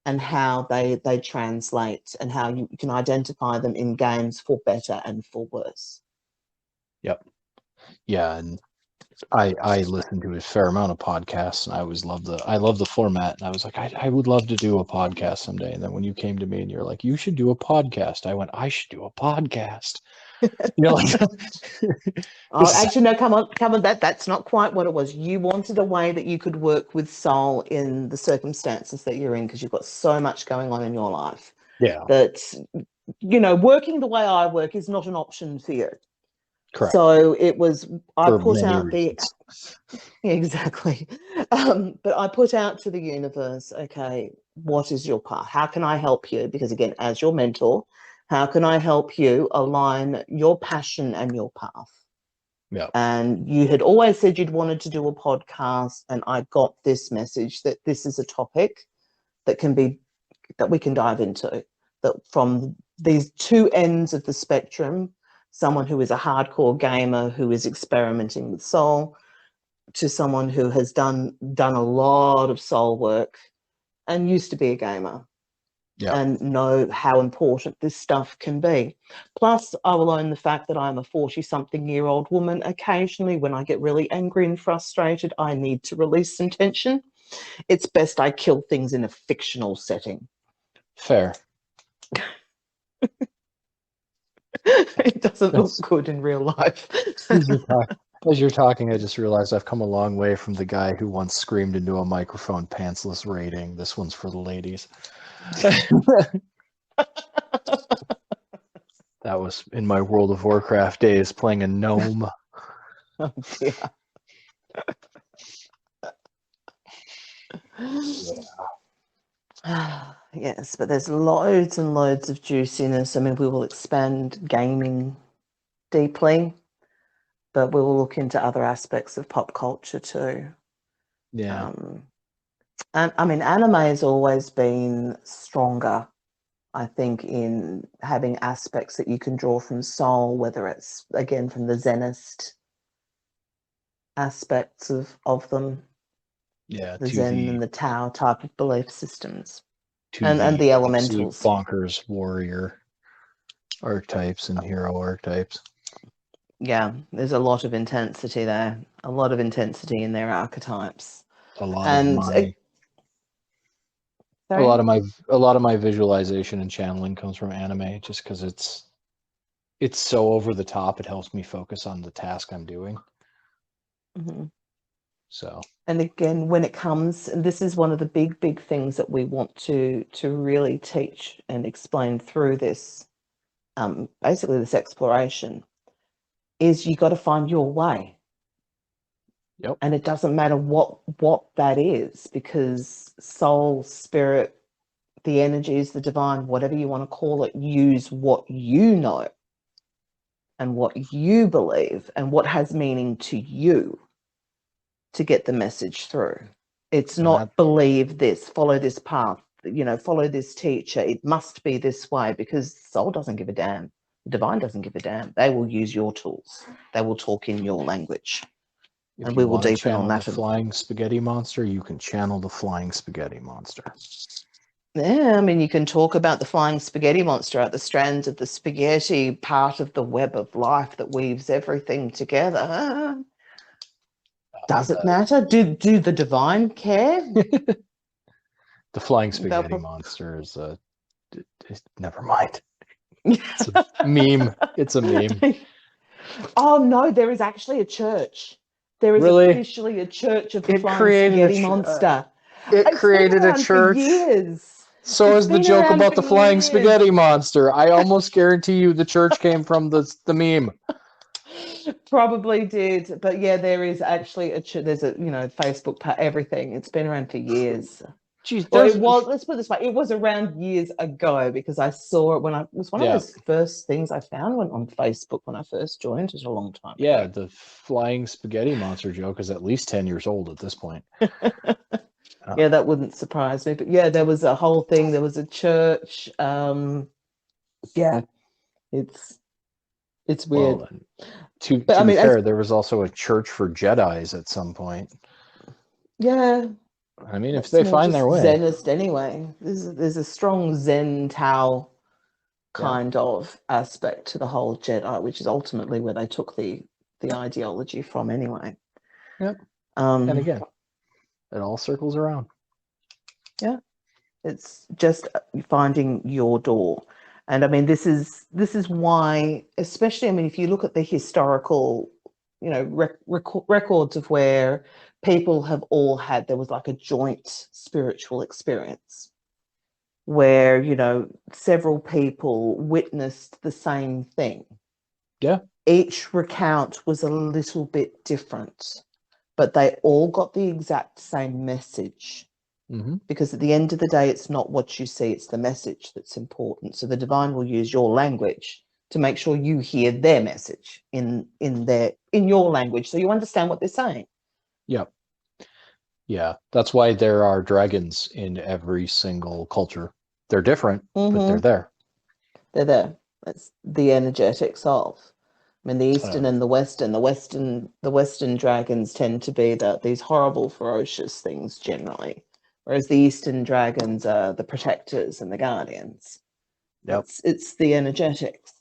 [SPEAKER 2] and how they translate, and how you can identify them in games for better and for worse.
[SPEAKER 1] Yep. Yeah, and I listened to a fair amount of podcasts, and I love the format. And I was like, I would love to do a podcast someday. And then when you came to me and you're like, you should do a podcast, I went, I should do a podcast. Like,
[SPEAKER 2] Oh, actually, no, come on. That's not quite what it was. You wanted a way that you could work with soul in the circumstances that you're in, because you've got so much going on in your life.
[SPEAKER 1] Yeah.
[SPEAKER 2] That, working the way I work is not an option for you.
[SPEAKER 1] Correct.
[SPEAKER 2] So it was, I put out
[SPEAKER 1] reasons.
[SPEAKER 2] exactly. But I put out to the universe, okay, what is your path? How can I help you? Because again, as your mentor, how can I help you align your passion and your path?
[SPEAKER 1] Yeah.
[SPEAKER 2] And you had always said you'd wanted to do a podcast, and I got this message that this is a topic that we can dive into, that from these two ends of the spectrum, someone who is a hardcore gamer who is experimenting with soul, to someone who has done a lot of soul work and used to be a gamer.
[SPEAKER 1] Yeah.
[SPEAKER 2] And know how important this stuff can be. Plus, I will own the fact that I'm a 40-something-year-old woman. Occasionally, when I get really angry and frustrated, I need to release some tension. It's best I kill things in a fictional setting.
[SPEAKER 1] Fair.
[SPEAKER 2] It doesn't look good in real life.
[SPEAKER 1] As you're talking, I just realized I've come a long way from the guy who once screamed into a microphone, pantsless rating. This one's for the ladies. That was in my World of Warcraft days, playing a gnome.
[SPEAKER 2] Oh dear. Yes, but there's loads and loads of juiciness. I mean, we will expand gaming deeply, but we will look into other aspects of pop culture too.
[SPEAKER 1] Yeah.
[SPEAKER 2] And I mean, anime has always been stronger, I think, in having aspects that you can draw from soul, whether it's, again, from the Zenist aspects of them.
[SPEAKER 1] Yeah.
[SPEAKER 2] The Zen and the Tao type of belief systems. And the elementals.
[SPEAKER 1] Bonkers warrior archetypes and hero archetypes.
[SPEAKER 2] Yeah, there's a lot of intensity there. A lot of intensity in their archetypes.
[SPEAKER 1] A lot of my visualization and channeling comes from anime, just because it's so over the top. It helps me focus on the task I'm doing.
[SPEAKER 2] Mm-hmm.
[SPEAKER 1] So.
[SPEAKER 2] And again, when it comes, and this is one of the big things that we want to really teach and explain through this, basically this exploration, is you got to find your way.
[SPEAKER 1] Yep.
[SPEAKER 2] And it doesn't matter what that is, because soul, spirit, the energies, the divine, whatever you want to call it, use what you know and what you believe and what has meaning to you to get the message through. It's not believe this, follow this path, follow this teacher. It must be this way, because soul doesn't give a damn. The divine doesn't give a damn. They will use your tools. They will talk in your language. And we will deepen on that.
[SPEAKER 1] The flying spaghetti monster, you can channel the flying spaghetti monster.
[SPEAKER 2] Yeah, I mean, you can talk about the flying spaghetti monster at the strands of the spaghetti, part of the web of life that weaves everything together. Does it matter? Do the divine care?
[SPEAKER 1] The flying spaghetti monster is never mind. It's a meme. It's a meme.
[SPEAKER 2] Oh no, there is actually a church. There is officially a church of the flying spaghetti monster.
[SPEAKER 1] It created a church.
[SPEAKER 2] For years.
[SPEAKER 1] So is the joke about the flying spaghetti monster. I almost guarantee you the church came from the meme.
[SPEAKER 2] Probably did, but yeah, there is actually there's a Facebook everything. It's been around for years.
[SPEAKER 1] Jeez,
[SPEAKER 2] well, let's put it this way: it was around years ago, because I saw it when it was one of those first things I found on Facebook when I first joined. It was a long time ago.
[SPEAKER 1] Yeah, the flying spaghetti monster joke is at least 10 years old at this point.
[SPEAKER 2] Yeah, that wouldn't surprise me. But yeah, there was a whole thing. There was a church. Yeah, it's weird.
[SPEAKER 1] Well, to be fair, there was also a church for Jedis at some point.
[SPEAKER 2] Yeah.
[SPEAKER 1] I mean, if they find their way.
[SPEAKER 2] Zenist anyway. There's a strong Zen Tao kind of aspect to the whole Jedi, which is ultimately where they took the ideology from anyway.
[SPEAKER 1] Yep. And again, it all circles around.
[SPEAKER 2] Yeah. It's just finding your door. And I mean, this is why, especially, I mean, if you look at the historical, records of where people have all had, there was like a joint spiritual experience where, several people witnessed the same thing.
[SPEAKER 1] Yeah.
[SPEAKER 2] Each recount was a little bit different, but they all got the exact same message. Because at the end of the day, it's not what you see, it's the message that's important. So the divine will use your language to make sure you hear their message in your language, so you understand what they're saying.
[SPEAKER 1] Yep. Yeah, that's why there are dragons in every single culture. They're different, but they're there.
[SPEAKER 2] They're there. That's the energetics of. I mean, the Eastern and the Western. The Western dragons tend to be these horrible, ferocious things generally, whereas the Eastern dragons are the protectors and the guardians.
[SPEAKER 1] Yep.
[SPEAKER 2] It's the energetics.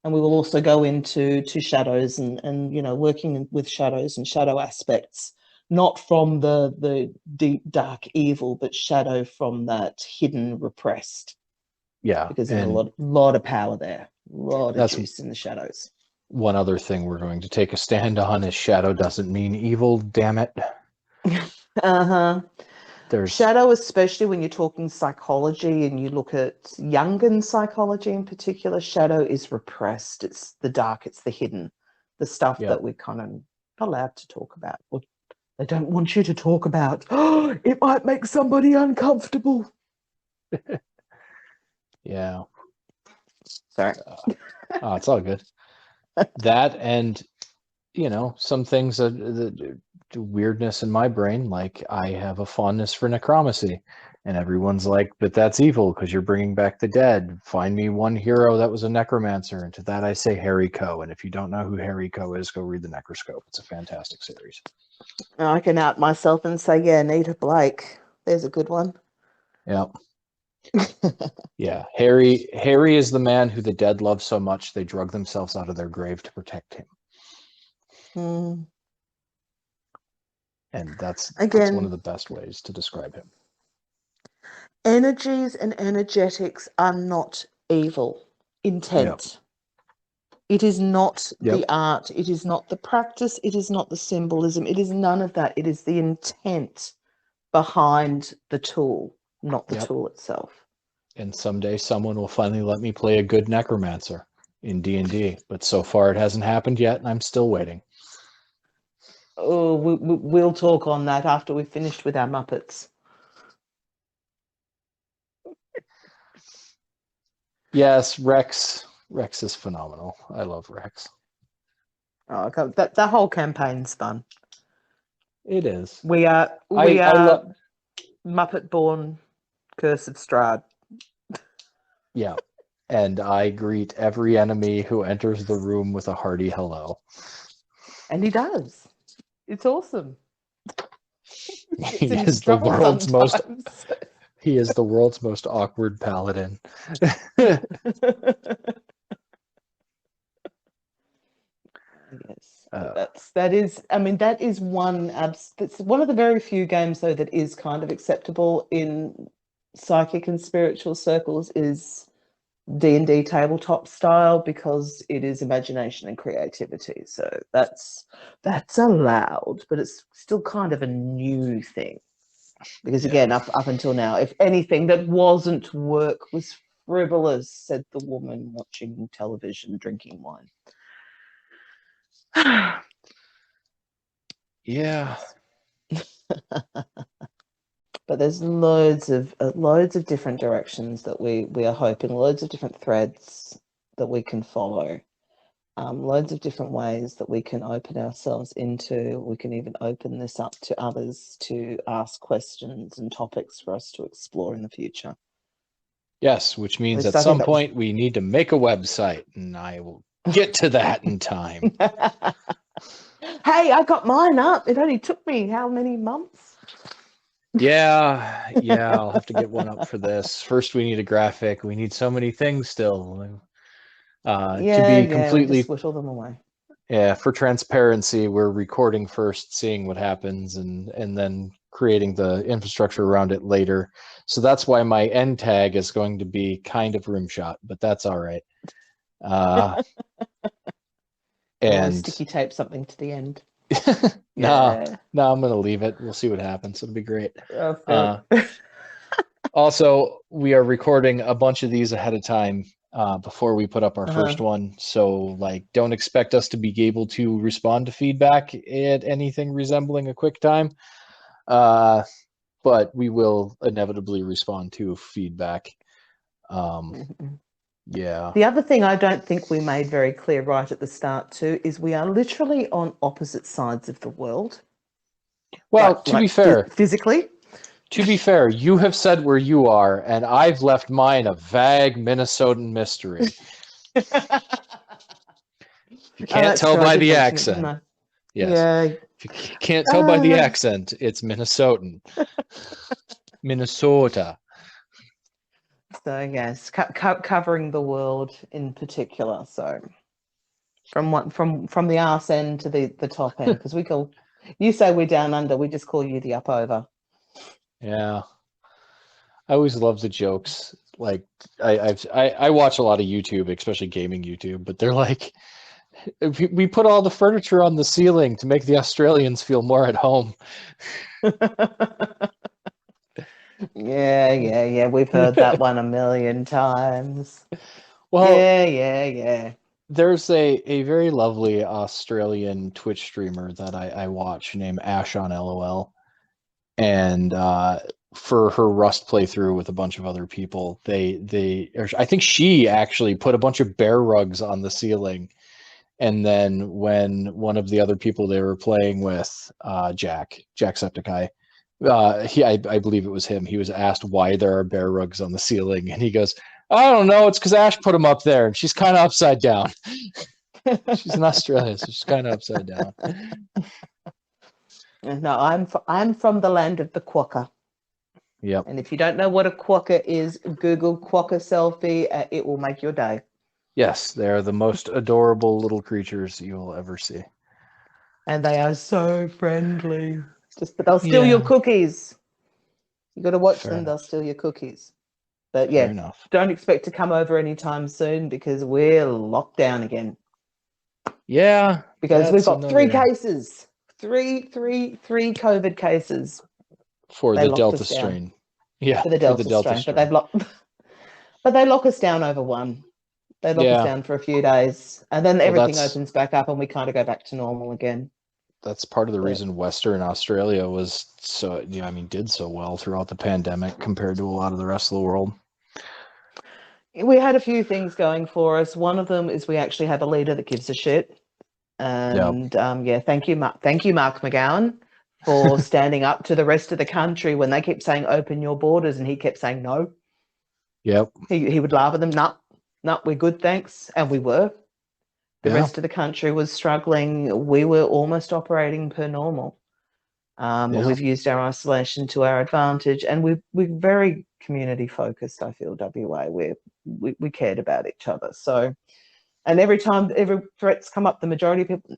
[SPEAKER 2] And we will also go into shadows and working with shadows and shadow aspects, not from the deep dark evil, but shadow from that hidden repressed.
[SPEAKER 1] Yeah,
[SPEAKER 2] because there's a lot of power there, a lot of juice in the shadows.
[SPEAKER 1] One other thing we're going to take a stand on is shadow doesn't mean evil, damn it. There's
[SPEAKER 2] shadow, especially when you're talking psychology and you look at Jungian psychology in particular, shadow is repressed. It's the dark, it's the hidden, the stuff that we're kind of not allowed to talk about. Or they don't want you to talk about. Oh, it might make somebody uncomfortable.
[SPEAKER 1] Yeah.
[SPEAKER 2] Sorry.
[SPEAKER 1] It's all good. That and, some things, the weirdness in my brain, like I have a fondness for necromancy. And everyone's like, but that's evil because you're bringing back the dead. Find me one hero that was a necromancer. And to that I say Harry Coe. And if you don't know who Harry Coe is, go read the Necroscope. It's a fantastic series.
[SPEAKER 2] I can out myself and say, yeah, Nita Blake. There's a good one.
[SPEAKER 1] Yeah. Yeah. Harry is the man who the dead love so much they drug themselves out of their grave to protect him. And that's one of the best ways to describe him.
[SPEAKER 2] Energies and energetics are not evil. Intent. Yep. It is not the art. It is not the practice. It is not the symbolism. It is none of that. It is the intent behind the tool, not the tool itself.
[SPEAKER 1] And someday someone will finally let me play a good necromancer in D&D. But so far it hasn't happened yet, and I'm still waiting.
[SPEAKER 2] Oh, we'll talk on that after we've finished with our Muppets.
[SPEAKER 1] Yes, Rex is phenomenal. I love Rex.
[SPEAKER 2] Oh, okay. That whole campaign's fun.
[SPEAKER 1] It is.
[SPEAKER 2] We are Muppet-born Curse of Strahd.
[SPEAKER 1] Yeah. And I greet every enemy who enters the room with a hearty hello.
[SPEAKER 2] And he does. It's awesome.
[SPEAKER 1] He is the world's most awkward paladin.
[SPEAKER 2] Yes. That is one. That's one of the very few games though that is kind of acceptable in psychic and spiritual circles is D&D tabletop style, because it is imagination and creativity. So that's allowed, but it's still kind of a new thing. Because again, up until now, if anything that wasn't work was frivolous, said the woman watching television, drinking wine.
[SPEAKER 1] Yeah.
[SPEAKER 2] But there's loads of different directions that we are hoping, loads of different threads that we can follow, loads of different ways that we can open ourselves into. We can even open this up to others to ask questions and topics for us to explore in the future.
[SPEAKER 1] Yes, which means at some point we need to make a website, and I will get to that in time.
[SPEAKER 2] Hey, I got mine up. It only took me how many months?
[SPEAKER 1] Yeah, I'll have to get one up for this. First, we need a graphic. We need so many things still. To be completely
[SPEAKER 2] just whittle them away.
[SPEAKER 1] Yeah, for transparency, we're recording first, seeing what happens, and then creating the infrastructure around it later. So that's why my end tag is going to be kind of rim shot, but that's all right. And
[SPEAKER 2] sticky tape something to the end.
[SPEAKER 1] no,
[SPEAKER 2] Yeah.
[SPEAKER 1] I'm gonna leave it. We'll see what happens. It'll be great.
[SPEAKER 2] Oh,
[SPEAKER 1] Also, we are recording a bunch of these ahead of time before we put up our first one. So, like, don't expect us to be able to respond to feedback at anything resembling a quick time. But we will inevitably respond to feedback. Yeah.
[SPEAKER 2] The other thing I don't think we made very clear right at the start too is we are literally on opposite sides of the world.
[SPEAKER 1] Well, to be fair,
[SPEAKER 2] physically.
[SPEAKER 1] To be fair, you have said where you are, and I've left mine a vague Minnesotan mystery. You can't tell by the accent.
[SPEAKER 2] No.
[SPEAKER 1] Yes.
[SPEAKER 2] Yeah.
[SPEAKER 1] If you can't tell by the accent, it's Minnesotan. Minnesota.
[SPEAKER 2] So yes, covering the world in particular. So from the arse end to the top end, because you say we're down under, we just call you the up over.
[SPEAKER 1] Yeah. I always love the jokes. Like I watch a lot of YouTube, especially gaming YouTube, but they're like, we put all the furniture on the ceiling to make the Australians feel more at home.
[SPEAKER 2] Yeah. We've heard that one a million times.
[SPEAKER 1] Well,
[SPEAKER 2] yeah.
[SPEAKER 1] There's a very lovely Australian Twitch streamer that I watch named Ash on LOL, and for her Rust playthrough with a bunch of other people, I think she actually put a bunch of bear rugs on the ceiling, and then when one of the other people they were playing with, Jacksepticeye, I believe it was him. He was asked why there are bear rugs on the ceiling, and he goes, "I don't know. It's because Ash put them up there, and she's kind of upside down." She's in Australia, so she's kind of upside down.
[SPEAKER 2] No, I'm from the land of the quacker.
[SPEAKER 1] Yep.
[SPEAKER 2] And if you don't know what a quacker is, Google quacker selfie. It will make your day.
[SPEAKER 1] Yes, they are the most adorable little creatures you will ever see.
[SPEAKER 2] And they are so friendly. But they'll steal your cookies. You got to watch them. They'll steal your cookies. But yeah, don't expect to come over anytime soon because we're locked down again.
[SPEAKER 1] Yeah,
[SPEAKER 2] because we've got 3 cases, three COVID cases
[SPEAKER 1] for the Delta strain. Yeah,
[SPEAKER 2] for the Delta strain. But they lock us down over one. They lock us down for a few days, and then everything opens back up, and we kind of go back to normal again.
[SPEAKER 1] That's part of the reason Western Australia was so, did so well throughout the pandemic compared to a lot of the rest of the world.
[SPEAKER 2] We had a few things going for us. One of them is we actually have a leader that gives a shit. And thank you, Mark McGowan, for standing up to the rest of the country when they kept saying open your borders, and he kept saying no.
[SPEAKER 1] Yep.
[SPEAKER 2] He would laugh at them. No, we're good, thanks. And we were. The rest of the country was struggling. We were almost operating per normal. We've used our isolation to our advantage, and we're very community focused. I feel WA, we cared about each other. So, and every time threats come up, the majority of people,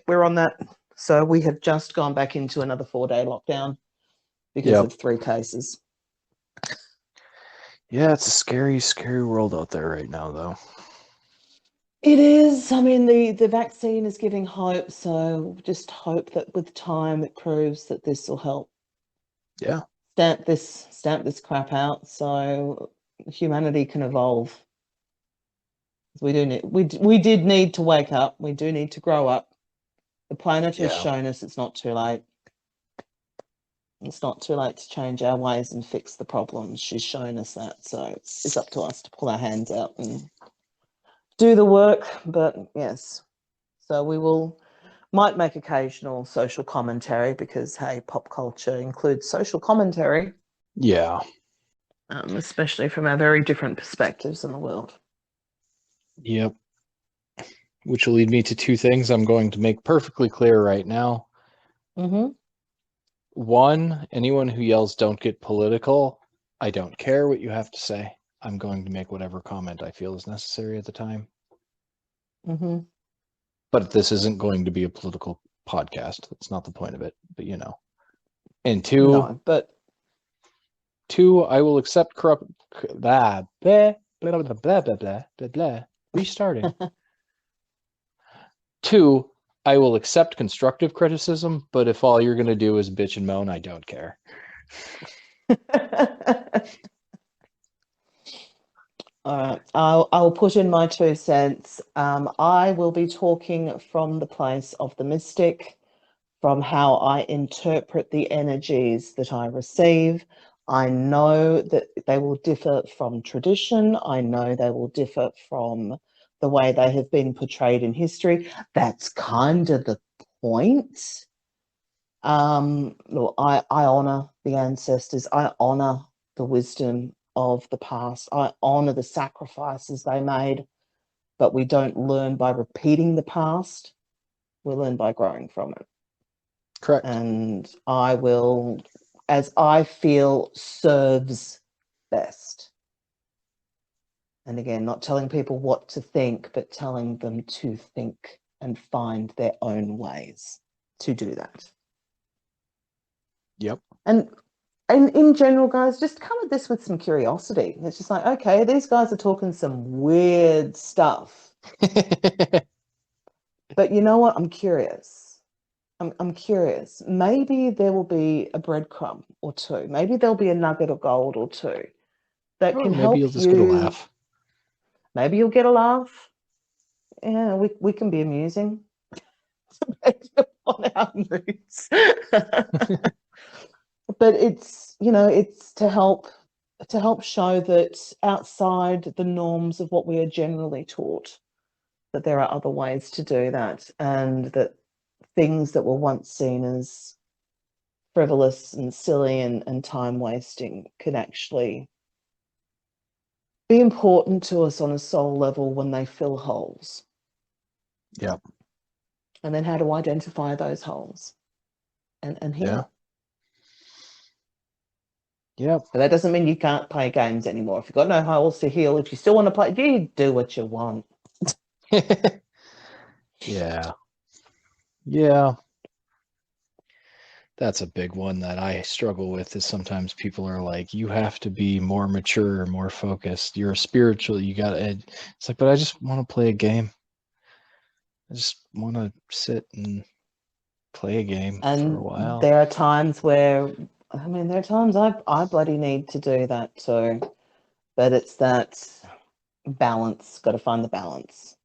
[SPEAKER 2] we're on that. So we have just gone back into another 4-day lockdown because of 3 cases.
[SPEAKER 1] Yeah, it's a scary, scary world out there right now, though.
[SPEAKER 2] It is. I mean, the vaccine is giving hope, so just hope that with time it proves that this will help.
[SPEAKER 1] Yeah.
[SPEAKER 2] Stamp this crap out so humanity can evolve. We did need to wake up. We do need to grow up. The planet has shown us it's not too late. It's not too late to change our ways and fix the problems. She's shown us that, so it's up to us to pull our hands out and do the work. But yes, so we might make occasional social commentary because, hey, pop culture includes social commentary.
[SPEAKER 1] Yeah.
[SPEAKER 2] Especially from our very different perspectives in the world.
[SPEAKER 1] Yep. Which will lead me to 2 things I'm going to make perfectly clear right now.
[SPEAKER 2] Mm-hmm.
[SPEAKER 1] 1, anyone who yells "don't get political," I don't care what you have to say. I'm going to make whatever comment I feel is necessary at the time.
[SPEAKER 2] Mm-hmm.
[SPEAKER 1] But this isn't going to be a political podcast. That's not the point of it. But and
[SPEAKER 2] No, but
[SPEAKER 1] two, I will accept corrupt. Blah blah blah blah blah blah blah blah blah. Restarting. Two, I will accept constructive criticism, but if all you're going to do is bitch and moan, I don't care.
[SPEAKER 2] all right, I'll put in my 2 cents. I will be talking from the place of the mystic, from how I interpret the energies that I receive. I know that they will differ from tradition. I know they will differ from the way they have been portrayed in history. That's kind of the point. Look, I honor the ancestors. I honor the wisdom of the past. I honor the sacrifices they made, but we don't learn by repeating the past. We learn by growing from it.
[SPEAKER 1] Correct.
[SPEAKER 2] And I will, as I feel serves best. And again, not telling people what to think, but telling them to think and find their own ways to do that.
[SPEAKER 1] Yep.
[SPEAKER 2] And in general, guys, just come at this with some curiosity. It's just like, okay, these guys are talking some weird stuff. But you know what? I'm curious. I'm curious. Maybe there will be a breadcrumb or two. Maybe there'll be a nugget of gold or two that can help
[SPEAKER 1] maybe you'll just get a laugh.
[SPEAKER 2] Maybe you'll get a laugh. Yeah, we can be amusing on our moods. But it's, it's to help show that outside the norms of what we are generally taught, that there are other ways to do that, and that things that were once seen as frivolous and silly and time wasting can actually be important to us on a soul level when they fill holes.
[SPEAKER 1] Yep.
[SPEAKER 2] And then how to identify those holes and heal.
[SPEAKER 1] Yeah.
[SPEAKER 2] But that doesn't mean you can't play games anymore. If you've got no holes to heal, if you still want to play, you do what you want.
[SPEAKER 1] Yeah. Yeah. That's a big one that I struggle with, is sometimes people are like, you have to be more mature, more focused. You're a spiritual, you got to. It's like, but I just want to play a game. I just want to sit and play a game for a while.
[SPEAKER 2] There are times where, there are times I bloody need to do that too. But it's that balance, got to find the balance.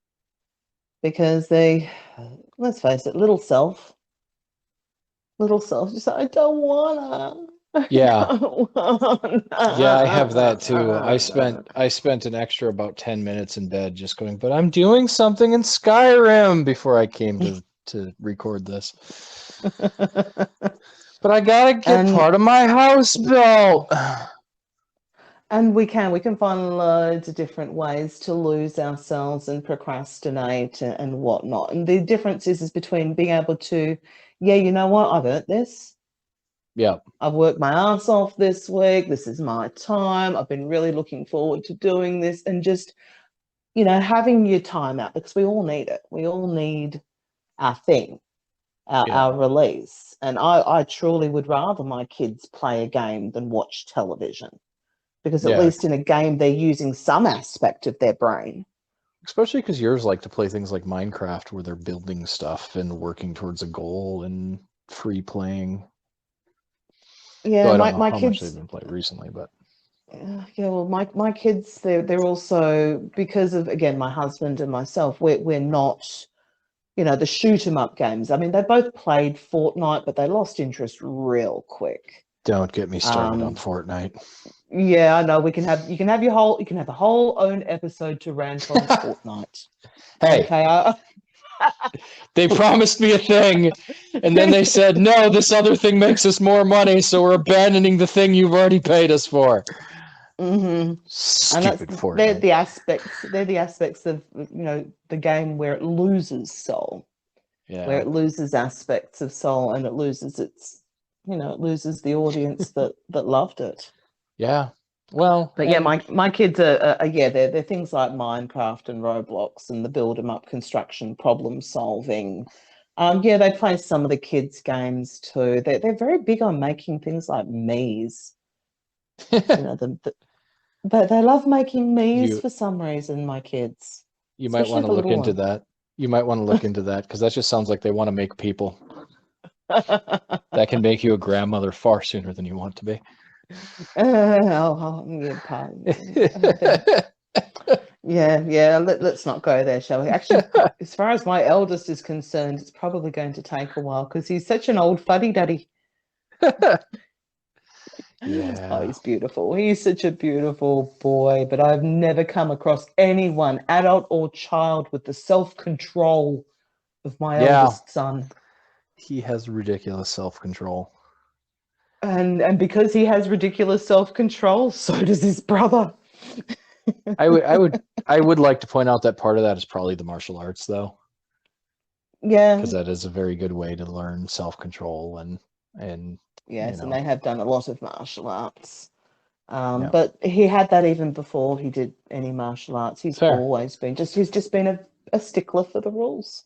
[SPEAKER 2] Because let's face it, little self, just I don't wanna.
[SPEAKER 1] Yeah. Yeah, I have that too. I spent an extra about 10 minutes in bed just going, but I'm doing something in Skyrim before I came to record this. But I gotta get part of my house built.
[SPEAKER 2] And we can find loads of different ways to lose ourselves and procrastinate and whatnot. And the difference is between being able to, yeah, you know what, I've earned this.
[SPEAKER 1] Yeah.
[SPEAKER 2] I've worked my ass off this week. This is my time. I've been really looking forward to doing this, and just, having your time out, because we all need it. We all need our thing, our release. And I truly would rather my kids play a game than watch television. Because at least in a game, they're using some aspect of their brain.
[SPEAKER 1] Especially because yours like to play things like Minecraft, where they're building stuff and working towards a goal and free playing.
[SPEAKER 2] Yeah,
[SPEAKER 1] so I don't know
[SPEAKER 2] my
[SPEAKER 1] how
[SPEAKER 2] kids.
[SPEAKER 1] Much they've been playing recently, but
[SPEAKER 2] yeah, well, my kids, they're also, because of, again, my husband and myself, we're not, the shoot 'em up games. They both played Fortnite, but they lost interest real quick.
[SPEAKER 1] Don't get me started on Fortnite.
[SPEAKER 2] Yeah, I know. You can have a whole own episode to rant on Fortnite.
[SPEAKER 1] Hey,
[SPEAKER 2] okay.
[SPEAKER 1] They promised me a thing, and then they said, no, this other thing makes us more money, so we're abandoning the thing you've already paid us for.
[SPEAKER 2] Mm-hmm.
[SPEAKER 1] Stupid Fortnite.
[SPEAKER 2] They're the aspects of, the game where it loses soul. Yeah. Where it loses aspects of soul, and it loses its, it loses the audience that loved it.
[SPEAKER 1] Yeah. Well,
[SPEAKER 2] But yeah,
[SPEAKER 1] and
[SPEAKER 2] my kids are yeah, they're things like Minecraft and Roblox and the build 'em up construction problem solving. Yeah, they play some of the kids' games too. They're very big on making things like me's. You know, they love making me's
[SPEAKER 1] you
[SPEAKER 2] for some reason, my kids,
[SPEAKER 1] you might
[SPEAKER 2] especially
[SPEAKER 1] want to
[SPEAKER 2] the
[SPEAKER 1] look
[SPEAKER 2] little
[SPEAKER 1] into
[SPEAKER 2] one.
[SPEAKER 1] that. You might want to look into that because that just sounds like they want to make people. That can make you a grandmother far sooner than you want to be.
[SPEAKER 2] Yeah, pardon. Yeah. Let's not go there, shall we? Actually, as far as my eldest is concerned, it's probably going to take a while because he's such an old fuddy-duddy. Oh,
[SPEAKER 1] Yeah.
[SPEAKER 2] he's beautiful. He's such a beautiful boy, but I've never come across anyone, adult or child, with the self-control of my
[SPEAKER 1] Yeah.
[SPEAKER 2] eldest son.
[SPEAKER 1] He has ridiculous self-control.
[SPEAKER 2] And because he has ridiculous self-control, so does his brother.
[SPEAKER 1] I would like to point out that part of that is probably the martial arts though,
[SPEAKER 2] Yeah,
[SPEAKER 1] because that is a very good way to learn self-control and you
[SPEAKER 2] yes, and
[SPEAKER 1] know,
[SPEAKER 2] they have done a lot of martial arts.
[SPEAKER 1] yeah.
[SPEAKER 2] But he had that even before he did any martial arts.
[SPEAKER 1] Fair.
[SPEAKER 2] He's just been a stickler for the rules.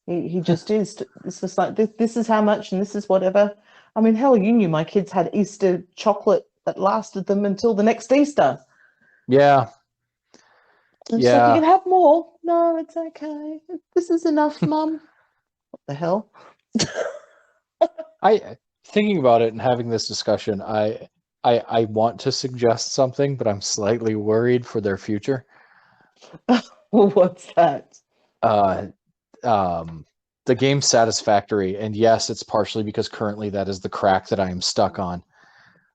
[SPEAKER 2] He just is. It's just like this is how much and this is whatever. I mean, hell, you knew my kids had Easter chocolate that lasted them until the next Easter.
[SPEAKER 1] Yeah.
[SPEAKER 2] I'm just like, you
[SPEAKER 1] Yeah.
[SPEAKER 2] can have more. No, it's okay. This is enough, Mum. What the hell?
[SPEAKER 1] I thinking about it and having this discussion, I want to suggest something, but I'm slightly worried for their future.
[SPEAKER 2] Well, what's that?
[SPEAKER 1] Uh, the game's satisfactory, and yes, it's partially because currently that is the crack that I am stuck on.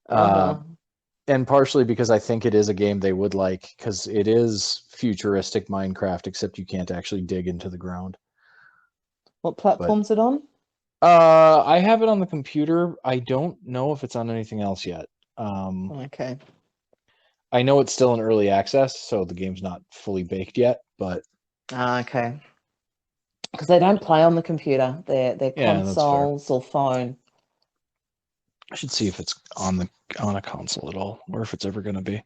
[SPEAKER 2] Uh-huh.
[SPEAKER 1] And partially because I think it is a game they would like, because it is futuristic Minecraft, except you can't actually dig into the ground.
[SPEAKER 2] What
[SPEAKER 1] But
[SPEAKER 2] platform's it on?
[SPEAKER 1] I have it on the computer. I don't know if it's on anything else yet.
[SPEAKER 2] Okay.
[SPEAKER 1] I know it's still in early access, so the game's not fully baked yet, but
[SPEAKER 2] Okay. Because they don't play on the computer. They're
[SPEAKER 1] yeah, that's fair.
[SPEAKER 2] consoles or phone.
[SPEAKER 1] I should see if it's on a console at all, or if it's ever going to be,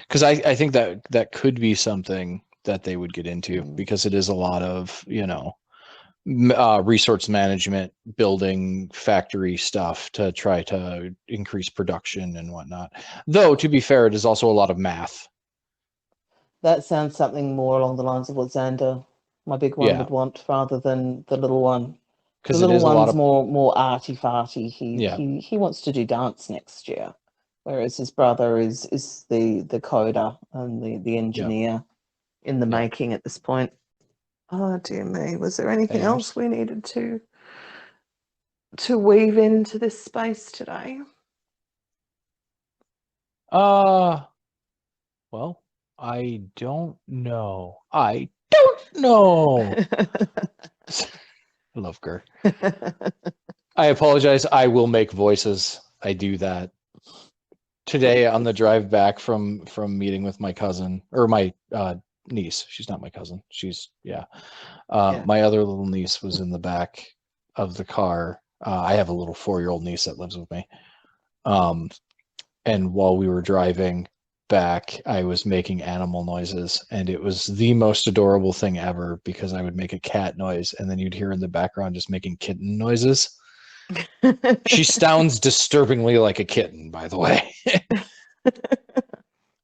[SPEAKER 1] because I think that could be something that they would get into, because it is a lot of resource management, building factory stuff to try to increase production and whatnot. Though to be fair, it is also a lot of math.
[SPEAKER 2] That sounds something more along the lines of what Xander, my big one,
[SPEAKER 1] Yeah,
[SPEAKER 2] would want rather than the little one. The
[SPEAKER 1] because it
[SPEAKER 2] little
[SPEAKER 1] is a lot
[SPEAKER 2] one's
[SPEAKER 1] of
[SPEAKER 2] more arty farty.
[SPEAKER 1] yeah,
[SPEAKER 2] He wants to do dance next year, whereas his brother is the coder and the
[SPEAKER 1] yeah,
[SPEAKER 2] engineer in the
[SPEAKER 1] yeah.
[SPEAKER 2] making at this point. Oh dear me, was there anything
[SPEAKER 1] Hey, I'm
[SPEAKER 2] else we needed to weave into this space today?
[SPEAKER 1] uh well, I don't know. I don't know. I love Gur. I apologize. I will make voices. I do that. Today on the drive back from meeting with my cousin, or my niece. She's not my cousin. She's yeah.
[SPEAKER 2] Yeah.
[SPEAKER 1] My other little niece was in the back of the car. I have a little 4-year-old niece that lives with me. And while we were driving back, I was making animal noises, and it was the most adorable thing ever, because I would make a cat noise, and then you'd hear in the background just making kitten noises. She sounds disturbingly like a kitten, by the way.
[SPEAKER 2] The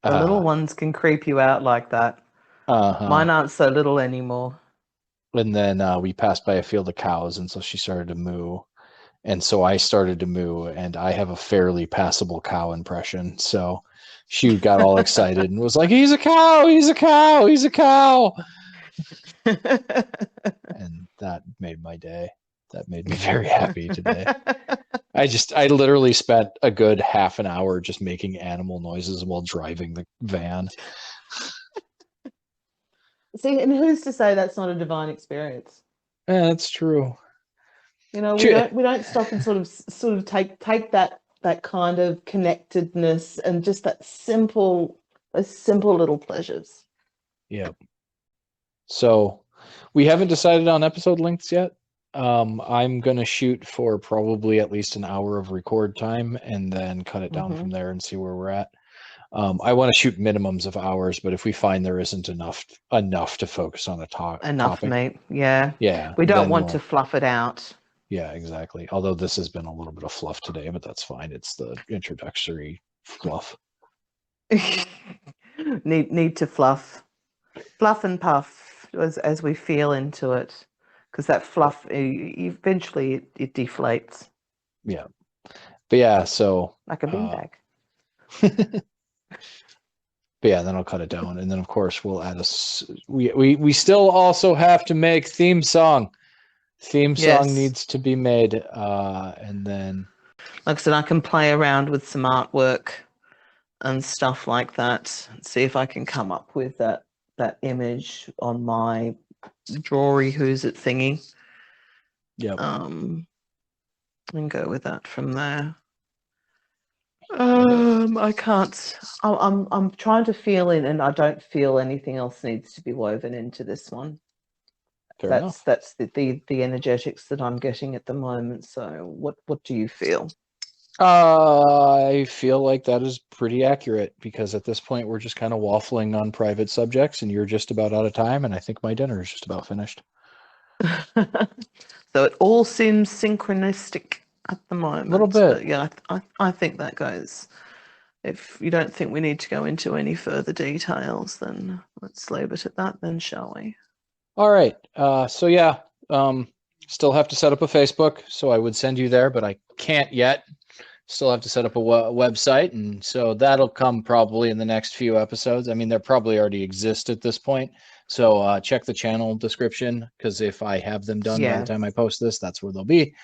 [SPEAKER 2] little ones can creep you out like that.
[SPEAKER 1] Uh-huh.
[SPEAKER 2] Mine aren't so little anymore.
[SPEAKER 1] And then we passed by a field of cows, and so she started to moo. And so I started to moo, and I have a fairly passable cow impression. So she got all excited and was like, "He's a cow! He's a cow! He's a cow!" And that made my day. That made me very happy today. I literally spent a good half an hour just making animal noises while driving the van.
[SPEAKER 2] See, and who's to say that's not a divine experience?
[SPEAKER 1] Yeah, that's true.
[SPEAKER 2] You know, we don't stop and sort of take that kind of connectedness and just those simple little pleasures.
[SPEAKER 1] Yep. So we haven't decided on episode lengths yet. I'm gonna shoot for probably at least an hour of record time, and then cut it down from there and see where we're at. I want to shoot minimums of hours, but if we find there isn't enough to focus on a
[SPEAKER 2] Enough
[SPEAKER 1] topic,
[SPEAKER 2] meat. Yeah.
[SPEAKER 1] yeah,
[SPEAKER 2] We don't
[SPEAKER 1] then
[SPEAKER 2] want to fluff it out.
[SPEAKER 1] yeah, exactly. Although this has been a little bit of fluff today, but that's fine. It's the introductory fluff.
[SPEAKER 2] need to fluff and puff as we feel into it, because that fluff eventually it deflates.
[SPEAKER 1] Yeah, but yeah, so
[SPEAKER 2] like a beanbag.
[SPEAKER 1] But yeah, then I'll cut it down, and then of course we'll add we still also have to make theme song. Theme song
[SPEAKER 2] Yes.
[SPEAKER 1] needs to be made, and then
[SPEAKER 2] Like I said, I can play around with some artwork and stuff like that. See if I can come up with that image on my drawy who's it thingy.
[SPEAKER 1] yeah.
[SPEAKER 2] And go with that from there. I can't. I'm trying to feel in, and I don't feel anything else needs to be woven into this one.
[SPEAKER 1] Fair enough.
[SPEAKER 2] That's the energetics that I'm getting at the moment. So what do you feel?
[SPEAKER 1] I feel like that is pretty accurate, because at this point we're just kind of waffling on private subjects, and you're just about out of time, and I think my dinner is just about finished.
[SPEAKER 2] So it all seems synchronistic at the moment.
[SPEAKER 1] A little bit.
[SPEAKER 2] But yeah, I think that goes. If you don't think we need to go into any further details, then let's leave it at that then, shall we?
[SPEAKER 1] All right. So yeah, still have to set up a Facebook, so I would send you there, but I can't yet. Still have to set up a website, and so that'll come probably in the next few episodes. I mean, they probably already exist at this point, so check the channel description, because if I have them done by the time I post this, that's where they'll be.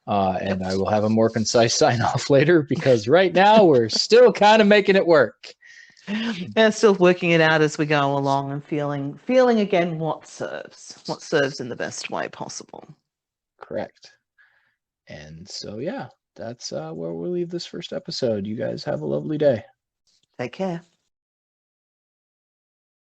[SPEAKER 1] And I will have a more concise sign off later, because right now we're still kind of making it work.
[SPEAKER 2] Yeah, still working it out as we go along, and feeling again what serves in the best way possible.
[SPEAKER 1] Correct. And so yeah, that's where we'll leave this first episode. You guys have a lovely day.
[SPEAKER 2] Take care.